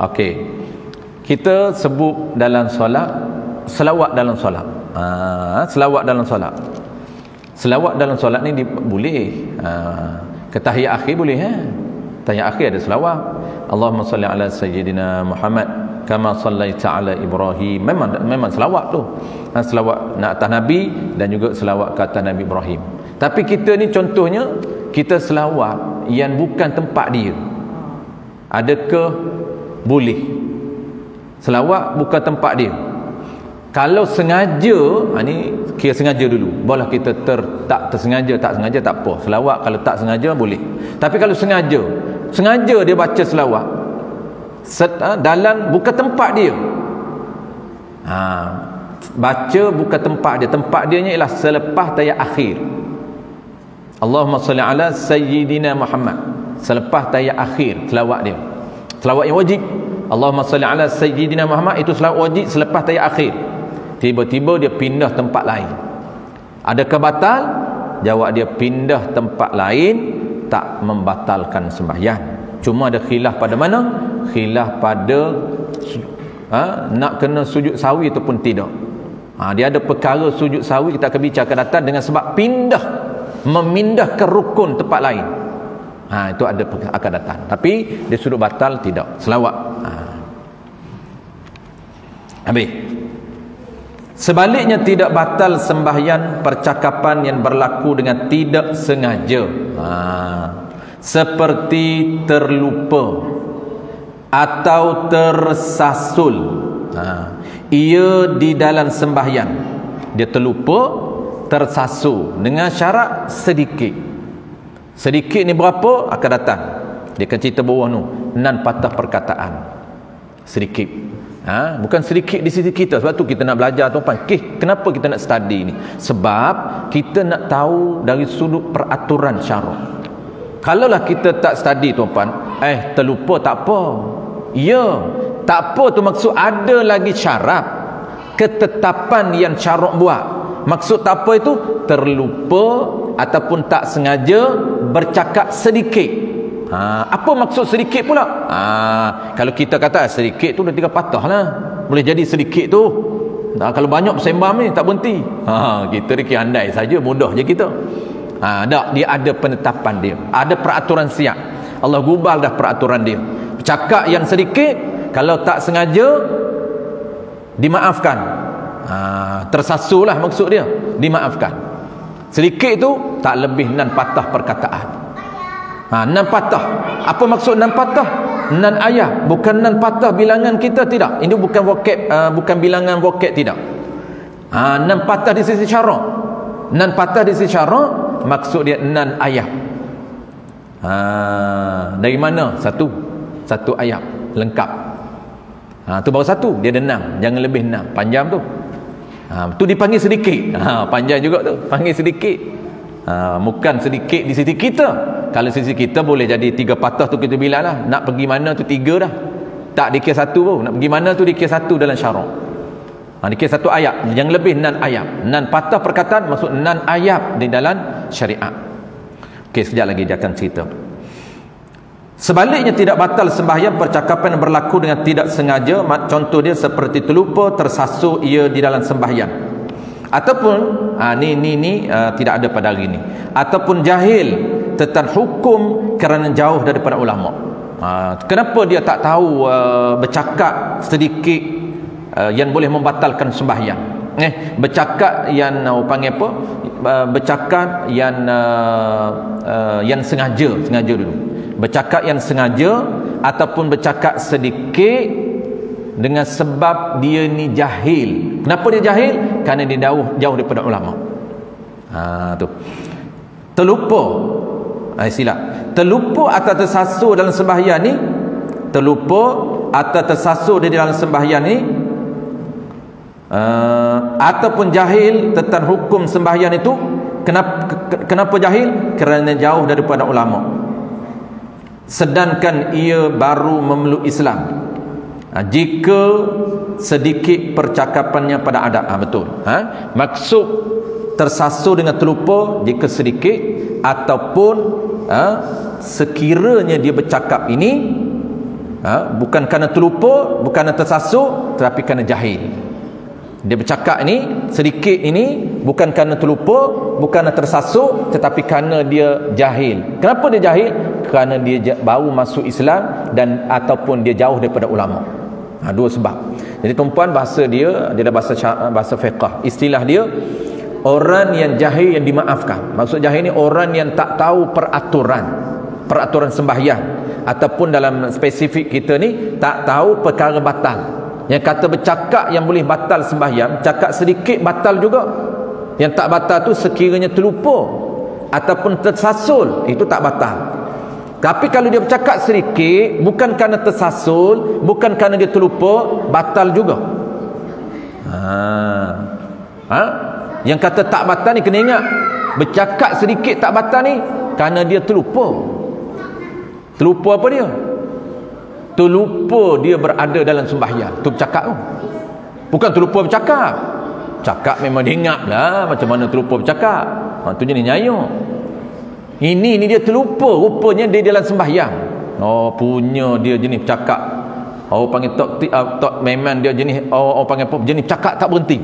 Okey. Kita sebut dalam solat, selawat dalam solat. Selawat dalam solat. Selawat dalam solat ni boleh. Ke tahiyat akhir boleh tahiyat akhir ada selawat. Allahumma salli ala sayyidina Muhammad kama sallaita ala Ibrahim. Memang selawat tu. Selawat nak atas Nabi dan juga selawat ke atas Nabi Ibrahim. Tapi kita ni contohnya kita selawat yang bukan tempat dia. Adakah boleh? Selawat bukan tempat dia. Kalau sengaja, ni kira sengaja dulu. Barulah kita tak tersengaja, tak sengaja tak apa. Selawat kalau tak sengaja boleh. Tapi kalau sengaja dia baca selawat dalam bukan tempat dia. Baca bukan tempat dia. Tempat dia ni ialah selepas tahiyat akhir. Allahumma salli ala sayyidina Muhammad. Selepas tahiyat akhir selawat dia. Selawat yang wajib. Allahumma salli ala sayyidina Muhammad itu selawat wajib selepas tahiyat akhir. Tiba-tiba dia pindah tempat lain. Adakah batal? Jawab dia, pindah tempat lain tak membatalkan sembahyang. Cuma ada khilaf pada mana? Khilaf pada nak kena sujud sahwi ataupun tidak. Dia ada perkara sujud sahwi, kita akan bicarakan datang dengan sebab memindahkan rukun tempat lain. Itu ada akan datang. Tapi dia sudut batal tidak. Selawat. Habis. Sebaliknya tidak batal sembahyang percakapan yang berlaku dengan tidak sengaja. Seperti terlupa atau tersasul. Ia di dalam sembahyang. Dia terlupa, tersasul dengan syarat sedikit. Sedikit ni berapa? Akan datang. Dia akan cerita bawah tu. Nan patah perkataan. Sedikit. Bukan sedikit di sisi kita. Sebab tu kita nak belajar tuan-tuan. Kenapa kita nak study ni? Sebab kita nak tahu dari sudut peraturan syarak. Kalaulah kita tak study tuan-tuan, terlupa tak apa. Ya, tak apa tu maksud ada lagi syarat. Ketetapan yang syarak buat. Maksud tak apa itu? Terlupa ataupun tak sengaja bercakap sedikit. Apa maksud sedikit pula? Kalau kita kata sedikit tu dah 3 patah lah. Boleh jadi sedikit tu. Kalau banyak sembang ni tak berhenti. Kita dikira andai saja, mudah je kita. Dia ada penetapan dia. Ada peraturan siap. Allah gubal dah peraturan dia. Cakap yang sedikit, kalau tak sengaja dimaafkan. Tersasul lah maksud dia. Dimaafkan. Sedikit tu tak lebih 6 patah perkataan. 6 patah. Apa maksud 6 patah? 6 ayat. Bukan 6 patah bilangan kita, tidak. Ini bukan vocab, bukan bilangan vocab, tidak. 6 patah di sisi syarak. 6 patah di sisi syarak maksud dia 6 ayat. Dari mana? Satu ayat lengkap. Tu baru satu, dia ada 6. Jangan lebih 6. Panjang tu. Tu dipanggil sedikit. Panjang juga tu. Panggil sedikit. Bukan sedikit di sisi kita. Kalau sisi kita boleh jadi 3 patah tu kita bilang lah. Nak pergi mana tu 3 dah. Tak dikira 1 pun. Nak pergi mana tu dikira 1 dalam syarak. Dikira 1 ayat. Yang lebih 6 ayat. 6 patah perkataan maksud 6 ayat di dalam syariat. Okey, sekejap lagi dia akan cerita. Sebaliknya tidak batal sembahyang percakapan yang berlaku dengan tidak sengaja. Contoh dia seperti terlupa, tersasul ia di dalam sembahyang. Ataupun tidak ada pada hari ini. Ataupun jahil tentang hukum kerana jauh daripada ulama. Kenapa dia tak tahu bercakap sedikit yang boleh membatalkan sembahyang? Bercakap yang panggil apa? Bercakap yang sengaja dulu. Bercakap yang sengaja ataupun bercakap sedikit dengan sebab dia ni jahil. Kenapa dia jahil? Kerana dia jauh daripada ulama. Tu. Terlupa. Silap. Terlupa atau tersasul dalam sembahyang ni, terlupa atau tersasul di dalam sembahyang ni, ataupun jahil tentang hukum sembahyang itu. Kenapa jahil? Kerana jauh daripada ulama. Sedangkan ia baru memeluk Islam. Jika sedikit percakapannya pada adab. Betul. Maksud tersasul dengan terlupa jika sedikit, ataupun sekiranya dia bercakap ini bukan kerana terlupa, bukan kerana tersasul, tetapi kerana jahil. Dia bercakap ini sedikit ini bukan kerana terlupa, bukan kerana tersasul, tetapi kerana dia jahil. Kenapa dia jahil? Kerana dia baru masuk Islam dan ataupun dia jauh daripada ulama. Dua sebab. Jadi tuan-puan, bahasa dia adalah bahasa fiqh. Istilah dia orang yang jahil yang dimaafkan. Maksud jahil ni orang yang tak tahu peraturan sembahyang, ataupun dalam spesifik kita ni tak tahu perkara batal. Yang kata bercakap yang boleh batal sembahyang, cakap sedikit batal juga. Yang tak batal tu sekiranya terlupa ataupun tersasul, itu tak batal. Tapi kalau dia bercakap sedikit bukan kerana tersasul, bukan kerana dia terlupa, batal juga. Yang kata tak batal ni kena ingat, bercakap sedikit tak batal ni kerana dia terlupa. Terlupa apa dia? Terlupa dia berada dalam sembahyang. Tu bercakap tu. Bukan terlupa bercakap. Cakap memang dia ingat lah, macam mana terlupa bercakap. Tu jenis nyayuk. Ini dia terlupa, rupanya dia dalam sembahyang. Punya dia jenis bercakap. Orang panggil tok memang dia jenis, orang panggil apa, jenis cakap tak berhenti.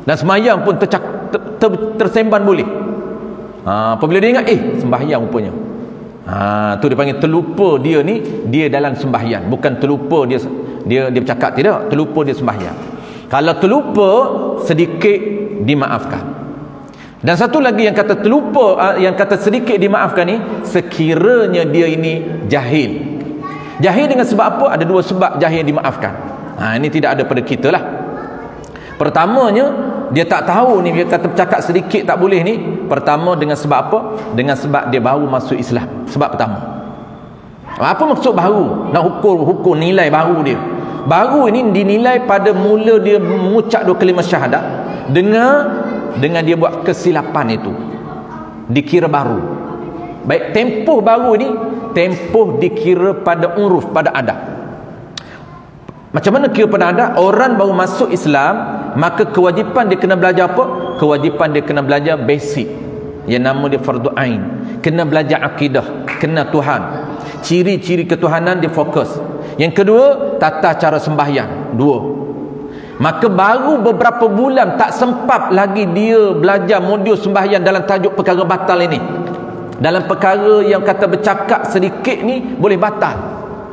Dan sembahyang pun tersemban boleh. Apabila dia ingat sembahyang rupanya. Tu dia panggil terlupa. Dia ni dia dalam sembahyang, bukan terlupa dia bercakap, tidak, terlupa dia sembahyang. Kalau terlupa sedikit dimaafkan. Dan satu lagi yang kata terlupa, yang kata sedikit dimaafkan ni, sekiranya dia ini jahil. Jahil dengan sebab apa? Ada dua sebab jahil dimaafkan. Ini tidak ada pada kita lah. Pertamanya, dia tak tahu ni, dia kata bercakap sedikit tak boleh ni. Pertama dengan sebab apa? Dengan sebab dia baru masuk Islam. Sebab pertama. Apa maksud baru? Nak hukum nilai baru dia. Baru ini dinilai pada mula dia mengucap dua kalimah syahadat, dengan dia buat kesilapan itu, dikira baru. Baik, tempoh baru ini, tempoh dikira pada uruf, pada adab. Macam mana kira pada adab? Orang baru masuk Islam, maka kewajipan dia kena belajar apa? Kewajipan dia kena belajar basic, yang nama dia fardu ain. Kena belajar akidah, kena Tuhan, ciri-ciri ketuhanan dia fokus. Yang kedua, tata cara sembahyang. Dua. Maka baru beberapa bulan tak sempat lagi dia belajar modul sembahyang dalam tajuk perkara batal ini. Dalam perkara yang kata bercakap sedikit ni boleh batal,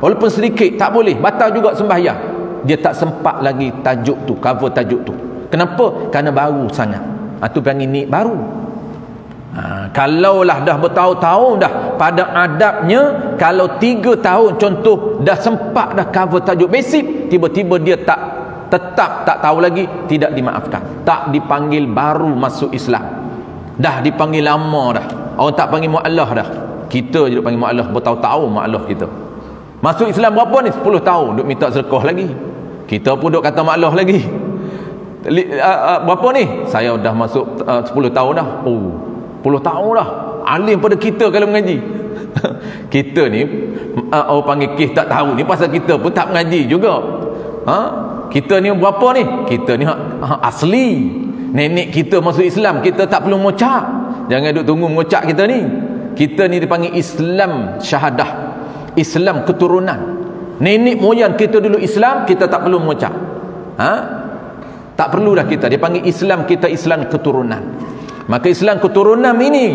walaupun sedikit tak boleh, batal juga sembahyang. Dia tak sempat lagi tajuk tu, cover tajuk tu. Kenapa? Kerana baru sangat. Itu panggil ni baru. Kalaulah dah bertahun-tahun dah pada adabnya, kalau 3 tahun contoh dah sempat dah cover tajuk basic, tiba-tiba dia tetap tak tahu lagi, tidak dimaafkan. Tak dipanggil baru masuk Islam, dah dipanggil lama dah. Orang tak panggil mu'allah dah. Kita je duk panggil mu'allah bertahun-tahun. Mu'allah kita masuk Islam berapa ni? 10 tahun duk minta sedekah lagi. Kita pun duk kata mu'allah lagi. Berapa ni? Saya dah masuk 10 tahun dah. 10 tahun dah. Alim pada kita kalau mengaji. Kita ni orang panggil kes tak tahu ni, pasal kita pun tak mengaji juga. Kita ni berapa ni? Kita ni asli. Nenek kita masuk Islam, kita tak perlu mengucap. Jangan duk tunggu mengucap kita ni. Kita ni dipanggil Islam syahadah, Islam keturunan. Nenek moyang kita dulu Islam, kita tak perlu mengucap. Tak perlu dah kita. Dia panggil Islam kita Islam keturunan. Maka Islam keturunan ini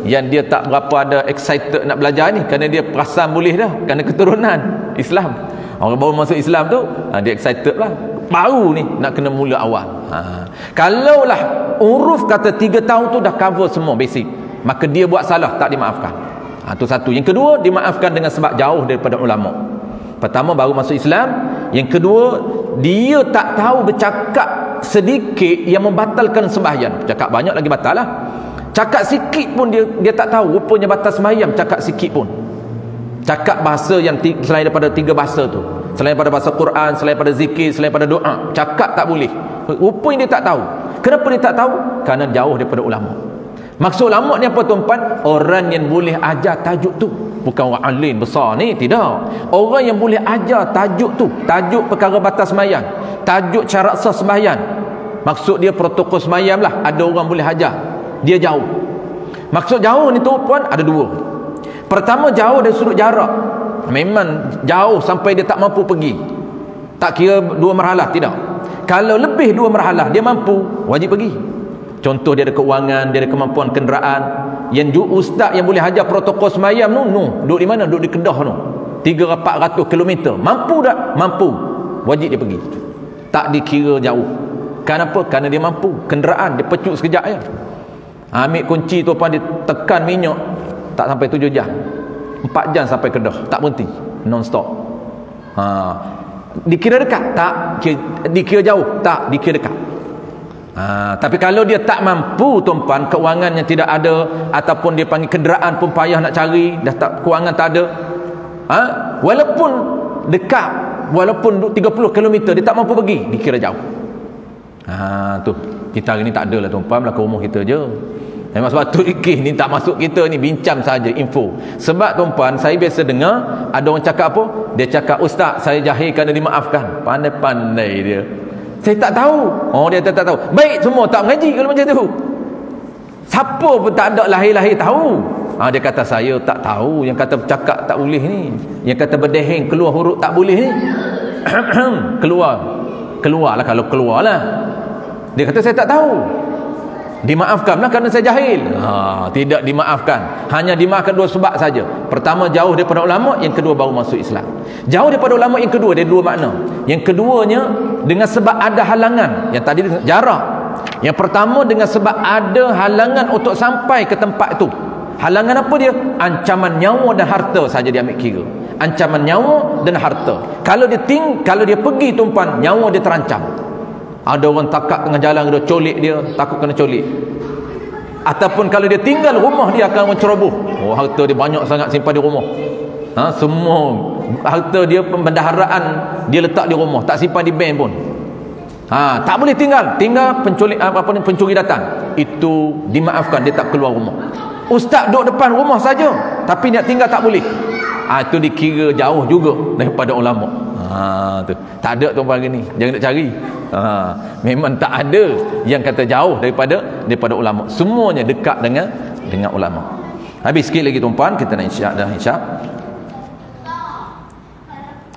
yang dia tak berapa ada excited nak belajar ni, kerana dia perasan boleh dah, kerana keturunan Islam. Orang baru masuk Islam tu dia excited lah, baru ni nak kena mula awal. Kalaulah uruf kata 3 tahun tu dah cover semua basic, maka dia buat salah tak dimaafkan. Itu satu. Yang kedua, dimaafkan dengan sebab jauh daripada ulama. Pertama, baru masuk Islam. Yang kedua, dia tak tahu bercakap sedikit yang membatalkan sembahyang. Cakap banyak lagi batal lah. Cakap sikit pun dia tak tahu rupanya batal sembahyang. Cakap sikit pun, cakap bahasa yang selain daripada 3 bahasa tu, selain daripada bahasa Quran, selain daripada zikir, selain daripada doa, cakap tak boleh. Rupanya dia tak tahu. Kenapa dia tak tahu? Kerana jauh daripada ulama. Maksud ulama ni apa tuan-puan? Orang yang boleh ajar tajuk tu. Bukan orang alim besar ni, tidak. Orang yang boleh ajar tajuk tu, tajuk perkara batas sembahyang, tajuk syarat sah sembahyang. Maksud dia protokol sembahyang lah, ada orang boleh ajar. dia jauh. Maksud jauh ni tuan ada dua. Pertama, jauh dari sudut jarak, memang jauh sampai dia tak mampu pergi, tak kira 2 marhalah, tidak. Kalau lebih 2 marhalah dia mampu, wajib pergi. Contoh, dia ada keuangan, dia ada kemampuan kenderaan. Yang ustaz yang boleh ajar protokol semayam duduk di mana? Duduk di Kedah 300-400 km. Mampu tak? Mampu, wajib dia pergi. Tak dikira jauh. Kenapa? Kerana dia mampu. Kenderaan dia pecut sekejap je. Ambil kunci tu apa, dia tekan minyak, tak sampai 7 jam, 4 jam sampai Kedah, tak berhenti, non stop. Dikira dekat? Tak. Dikira jauh? Tak. Dikira dekat. Tapi kalau dia tak mampu tuan-puan, keuangannya tidak ada, ataupun dia panggil kenderaan pun payah nak cari, dah tak, keuangan tak ada, walaupun dekat, walaupun 30 km dia tak mampu pergi, dikira jauh. Tu kita hari ni tak ada lah tuan-puan, belakang rumah kita je. Memang sebab tu ni tak masuk kita ni, bincang saja info. Sebab tuan-puan, saya biasa dengar ada orang cakap apa, dia cakap, ustaz saya jahil kerana dimaafkan. Pandai-pandai dia. Saya tak tahu. Dia tak tahu. Baik semua tak mengaji kalau macam tu. Siapa pun tak ada lahir-lahir tahu. Dia kata saya tak tahu. Yang kata cakap tak boleh ni, yang kata berdeheng keluar huruf tak boleh ni. Keluarlah kalau keluarlah. Dia kata saya tak tahu. Dimaafkanlah kerana saya jahil. Tidak dimaafkan. Hanya dimaafkan 2 sebab saja. Pertama, jauh daripada ulama. Yang kedua, baru masuk Islam. Jauh daripada ulama yang kedua, dia 2 makna. Yang keduanya dengan sebab ada halangan. Yang tadi jarak. Yang pertama dengan sebab ada halangan untuk sampai ke tempat itu. Halangan apa dia? Ancaman nyawa dan harta saja dia ambil kira. Ancaman nyawa dan harta. Kalau dia pergi tuan-puan, nyawa dia terancam. Ada orang takak tengah jalan, dia colik dia, takut kena colik. Ataupun kalau dia tinggal, rumah dia akan menceroboh. Harta dia banyak sangat simpan di rumah. Semua harta dia, pembendaharaan dia letak di rumah, tak simpan di bank pun. Tak boleh tinggal pencuri datang. Itu dimaafkan, dia tak keluar rumah. Ustaz duduk depan rumah saja, tapi nak tinggal tak boleh. Itu dikira jauh juga daripada ulama. Tu tak ada tuan-tuan hari ni, jangan nak cari. Memang tak ada yang kata jauh daripada ulama. Semuanya dekat dengan ulama. Habis sikit lagi tuan-tuan, kita nak insya.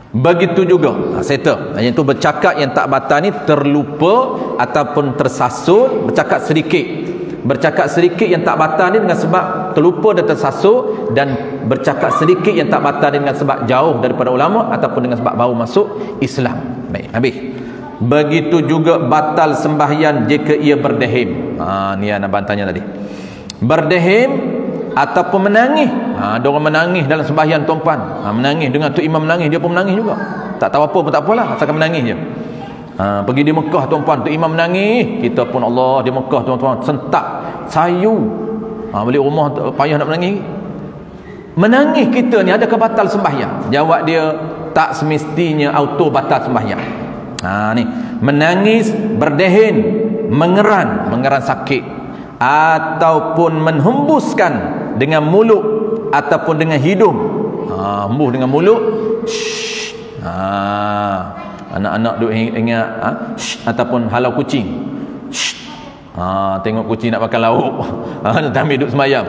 Begitu juga settle. Yang tu bercakap yang tak batal ni terlupa ataupun tersasut, bercakap sedikit yang tak batal ni dengan sebab terlupa dan tersasut, dan bercakap sedikit yang tak batal ni dengan sebab jauh daripada ulama ataupun dengan sebab baru masuk Islam. Baik, habis. Begitu juga batal sembahyang jika ia berdehim. Ni yang abang tanya tadi. Berdehim ataupun menangis. Ada orang menangis dalam sembahyang tuan-puan. Menangis dengan tu imam menangis, dia pun menangis juga. Tak tahu apa pun tak apalah, asalkan menangis je. Pergi di Mekah tuan-puan, tu imam menangis, kita pun Allah di Mekah tuan-tuan, sentak, sayu. Balik rumah payah nak menangis. Menangis kita ni adakah batal sembahyang? Jawab dia, tak semestinya auto batal sembahyang. Ni menangis, berdehin, mengeran sakit, ataupun menghembuskan dengan mulut ataupun dengan hidung. Hembus dengan mulut. Anak-anak duk ingat ataupun halau kucing. Tengok kucing nak makan lauk, nak ambil duduk semayam.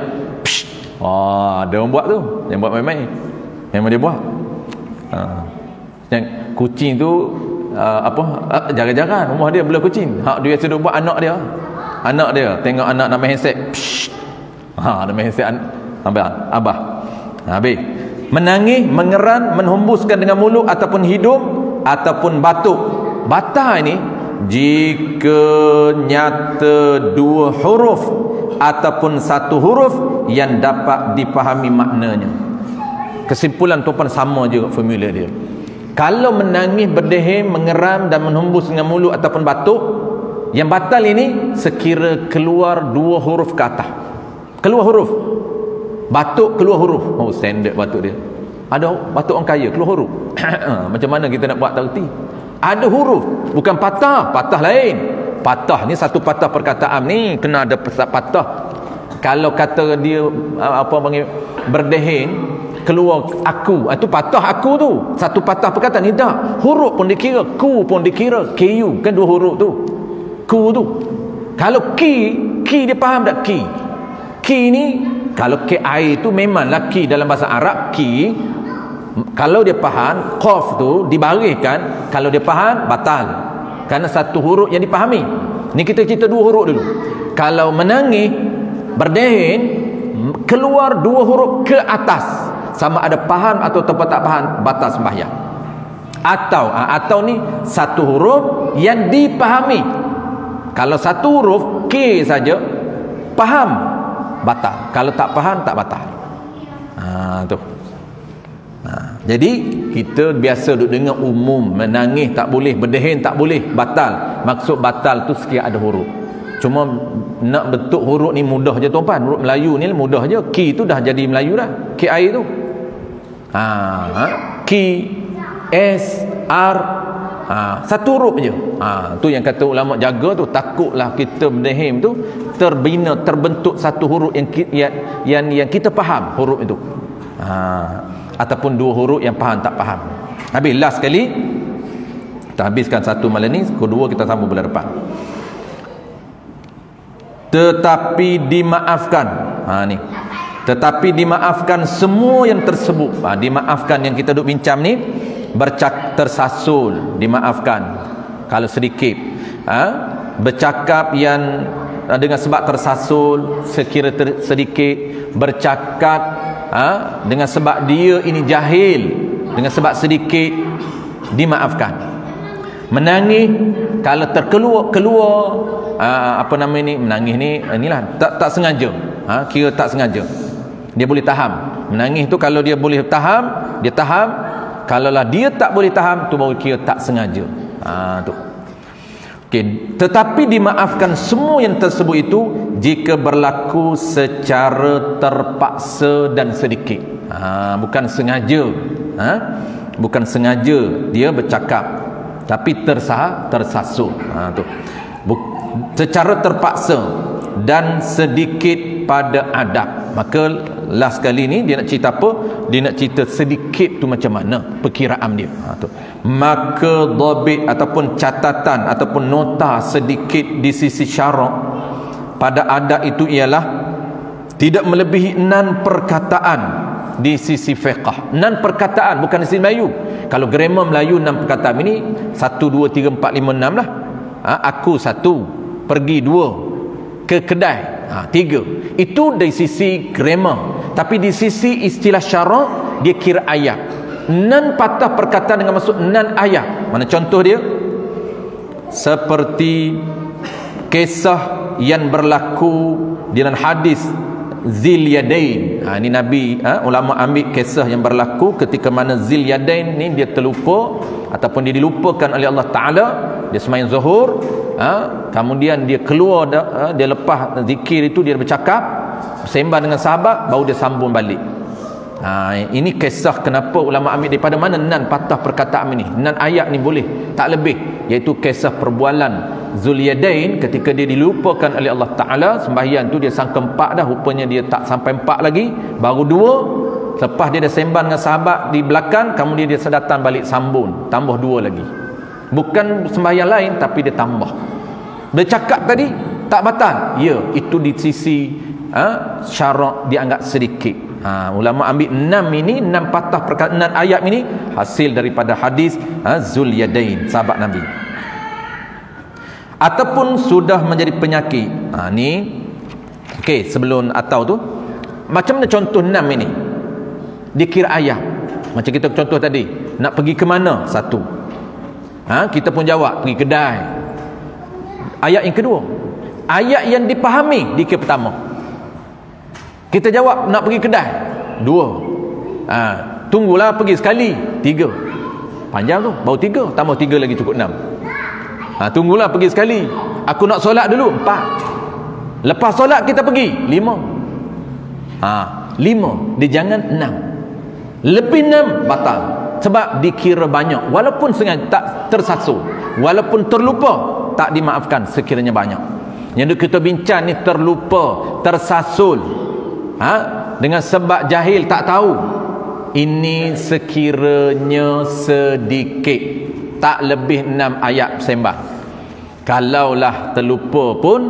Ada orang buat tu, yang buat main-main. Memang dia buat. Yang kucing tu jarang-jarang rumah dia belah kucing. Dia biasa duk buat anak dia tengok anak nak main handset. Nak main handset abah. Habis menangis, mengeran, menghembuskan dengan mulut ataupun hidung ataupun batuk. Batal ini jika nyata 2 huruf ataupun 1 huruf yang dapat dipahami maknanya. Kesimpulan tuan-tuan sama je formula dia. Kalau menangis, berdehim, mengeram dan menghembus dengan mulut ataupun batuk, yang batal ini sekira keluar 2 huruf ke atas. Keluar huruf. Batuk keluar huruf. Standard batuk dia. Ada batuk orang kaya keluar huruf. Macam mana kita nak buat tak reti? Ada huruf, bukan patah. Patah lain. Patah ni satu patah perkataan ni kena ada patah. Kalau kata dia berdehin keluar aku, itu patah aku tu. Satu patah perkataan ni tak. Huruf pun dikira, ku pun dikira. KU kan 2 huruf tu. Ku tu. Kalau ki ki dia faham tak? Ki ni, kalau ki air tu memanglah ki dalam bahasa Arab. Ki, kalau dia faham, qaf tu dibariskan, kalau dia faham batal, kerana satu huruf yang dipahami. Ni kita cerita dua huruf dulu. Kalau menangis berdehin, keluar dua huruf ke atas, sama ada faham atau tak faham, batal sembahyang. Atau ni satu huruf yang dipahami. Kalau satu huruf K saja faham, batal. Kalau tak faham, tak batal. Tu. Jadi kita biasa duk dengar umum, menangis tak boleh, berdehin tak boleh, batal. Maksud batal tu sekiranya ada huruf. Cuma nak bentuk huruf ni mudah je tuan-tuan. Huruf Melayu ni mudah je. Ki tu dah jadi Melayu dah. Ki air tu. Ki, S, R, satu huruf je. Tu yang kata ulama jaga tu, takutlah kita berdehin tu terbentuk satu huruf yang kita faham huruf itu. Ataupun dua huruf yang faham tak faham. Habis last sekali. Kita habiskan satu malam ni, kedua kita sambung bulan depan. Tetapi dimaafkan. Ni. Tetapi dimaafkan semua yang tersebut. Dimaafkan yang kita duk bincang ni, tersasul, dimaafkan kalau sedikit. Bercakap yang dengan sebab tersasul sekira sedikit, bercakap dengan sebab dia ini jahil, dengan sebab sedikit, dimaafkan. Menangis kalau terkeluar apa nama ni, menangis ni inilah tak sengaja, kira tak sengaja, dia boleh tahan. Menangis tu kalau dia boleh tahan, dia tahan. Kalaulah dia tak boleh tahan, tu baru kira tak sengaja. Tu. Okey, tetapi dimaafkan semua yang tersebut itu jika berlaku secara terpaksa dan sedikit. Bukan sengaja. Bukan sengaja dia bercakap, tapi tersasul. Tu. Secara terpaksa dan sedikit pada adab. Maka last kali ni dia nak cerita apa? Dia nak cerita sedikit tu macam mana perkiraan dia. Tu. Maka dhabit ataupun catatan ataupun nota sedikit di sisi syarak pada adab itu ialah tidak melebihi 6 perkataan di sisi fiqh. 6 perkataan, bukan di sisi Melayu. Kalau grammar Melayu 6 perkataan ini 1, 2, 3, 4, 5, 6 lah. Aku 1, pergi 2, ke kedai 3. Itu dari sisi grammar. Tapi di sisi istilah syarak, dia kira ayat. 6 patah perkataan dengan maksud 6 ayat. Mana contoh dia? Seperti kisah yang berlaku dalam hadis Zil Yadain. Ini Nabi, ulama ambil kisah yang berlaku ketika mana Zil Yadain ni dia terlupa ataupun dia dilupakan oleh Allah Ta'ala. Dia sembahyang zuhur, kemudian dia keluar, dia lepas zikir itu, dia bercakap, bersembang dengan sahabat, baru dia sambung balik. Ini kisah kenapa ulama ambil daripada mana 6 patah perkataan ini, 6 ayat ni boleh, tak lebih. Iaitu kisah perbualan Zulyadain ketika dia dilupakan oleh Allah Ta'ala. Sembahyang tu dia sangka 4 dah, rupanya dia tak sampai 4 lagi, baru 2. Lepas dia dah sembang dengan sahabat di belakang, kemudian dia datang balik sambung, tambah 2 lagi. Bukan sembahyang lain, tapi dia tambah. Bercakap tadi tak batal, ya, itu di sisi syarak dianggap sedikit. Ulama ambil 6 ini, 6 patah perkataan, 6 ayat ini hasil daripada hadis Zulyadain, sahabat Nabi. Ataupun sudah menjadi penyakit. Ni okey, sebelum atau tu macam mana contoh 6 ini dikira ayat. Macam kita contoh tadi, nak pergi ke mana? 1. Kita pun jawab pergi kedai. Ayat yang kedua, ayat yang dipahami dikira pertama. Kita jawab nak pergi kedai, 2. Tunggulah pergi sekali, 3. Panjang tu, baru 3, tambah 3 lagi cukup 6. Tunggulah pergi sekali, aku nak solat dulu, 4. Lepas solat kita pergi, 5. 5, dia jangan 6. Lebih 6 batal. Sebab dikira banyak, walaupun sengaja tak tersasul, walaupun terlupa, tak dimaafkan sekiranya banyak. Yang kita bincang ni terlupa, tersasul, dengan sebab jahil, tak tahu. Ini sekiranya sedikit, tak lebih 6 ayat sembah. Kalaulah terlupa pun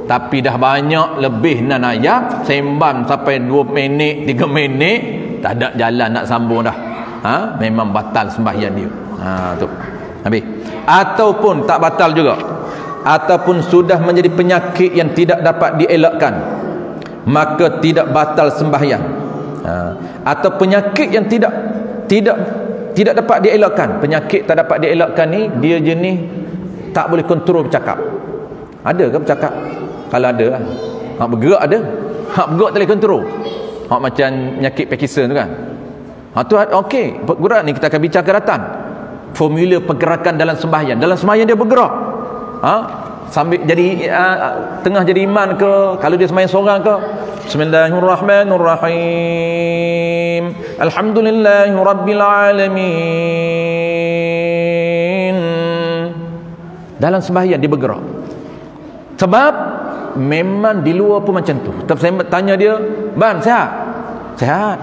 Tapi dah banyak lebih nan ayat, sembang sampai 2 minit, 3 minit, tak ada jalan nak sambung dah. Memang batal sembahyang dia. Tu. Habis. Ataupun tak batal juga. Ataupun sudah menjadi penyakit yang tidak dapat dielakkan, maka tidak batal sembahyang. Atau penyakit yang tidak dapat dielakkan. Penyakit tak dapat dielakkan ni dia jenis tak boleh kontrol bercakap. Ada ke bercakap? Kalau ada, hak bergerak ada. Hak bergerak tak boleh kontrol. Hak macam penyakit Parkinson tu kan. Tu okey, bergerak ni kita akan bincang akan datang. Formula pergerakan dalam sembahyang. Dalam sembahyang dia bergerak. Sambil jadi tengah jadi imam ke, kalau dia sembahyang seorang ke, Bismillahirrahmanirrahim, Alhamdulillahirabbil alamin. Dalam sembahyang dia bergerak. Sebab memang di luar pun macam tu. Tapi saya tanya dia, "Bang, sihat?" "Sihat."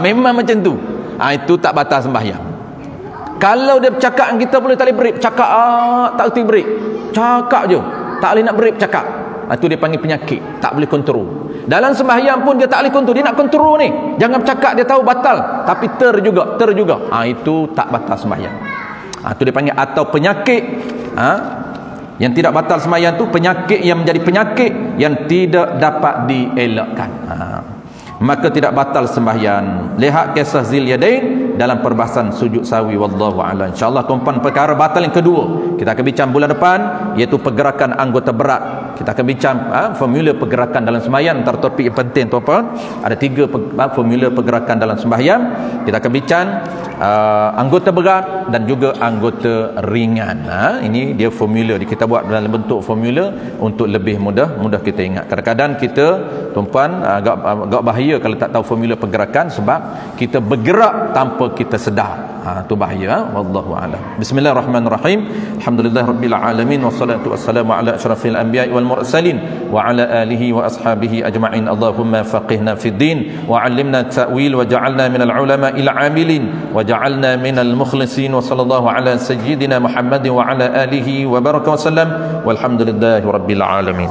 Memang macam tu. Itu tak batal sembahyang. Kalau dia bercakap dengan kita boleh tak boleh break, cakap tak boleh break. Cakap je, tak boleh nak break cakap. Itu dia panggil penyakit, tak boleh kontrol. Dalam sembahyang pun dia tak boleh kontrol. Dia nak kontrol ni, jangan bercakap, dia tahu batal, tapi ter juga. Itu tak batal sembahyang. Itu dia panggil atau penyakit. Yang tidak batal sembahyang tu penyakit yang menjadi penyakit yang tidak dapat dielakkan. Maka tidak batal sembahyang. Lihat kisah Zilyadain dalam perbahasan sujud sawi, wallahu a'lam. Insyaallah tuan-tuan, perkara batal yang kedua kita akan bincang bulan depan, iaitu pergerakan anggota berat. Kita akan bincang formula pergerakan dalam sembahyang. Antara topik yang penting tuan-tuan, ada 3 formula pergerakan dalam sembahyang. Kita akan bincang anggota berat dan juga anggota ringan. Ini dia formula, kita buat dalam bentuk formula untuk lebih mudah kita ingat. Kadang-kadang kita tuan-tuan agak bahaya kalau tak tahu formula pergerakan, sebab kita bergerak tanpa kita sedar. Itu bahaya. Wallahu a'lam. Bismillahirrahmanirrahim. Alhamdulillahirabbil alamin, wassalatu wassalamu ala asyrafil anbiya'i wal mursalin wa ala alihi wa ashabihi ajma'in. Allahumma faqihna fid din wa 'allimna ta'wil wa ja'alna minal ulama'il 'amilin wa ja'alna minal mukhlisin. Wa sallallahu ala sayyidina Muhammadin wa ala alihi wa baraka wa sallam. Walhamdulillahirabbil alamin.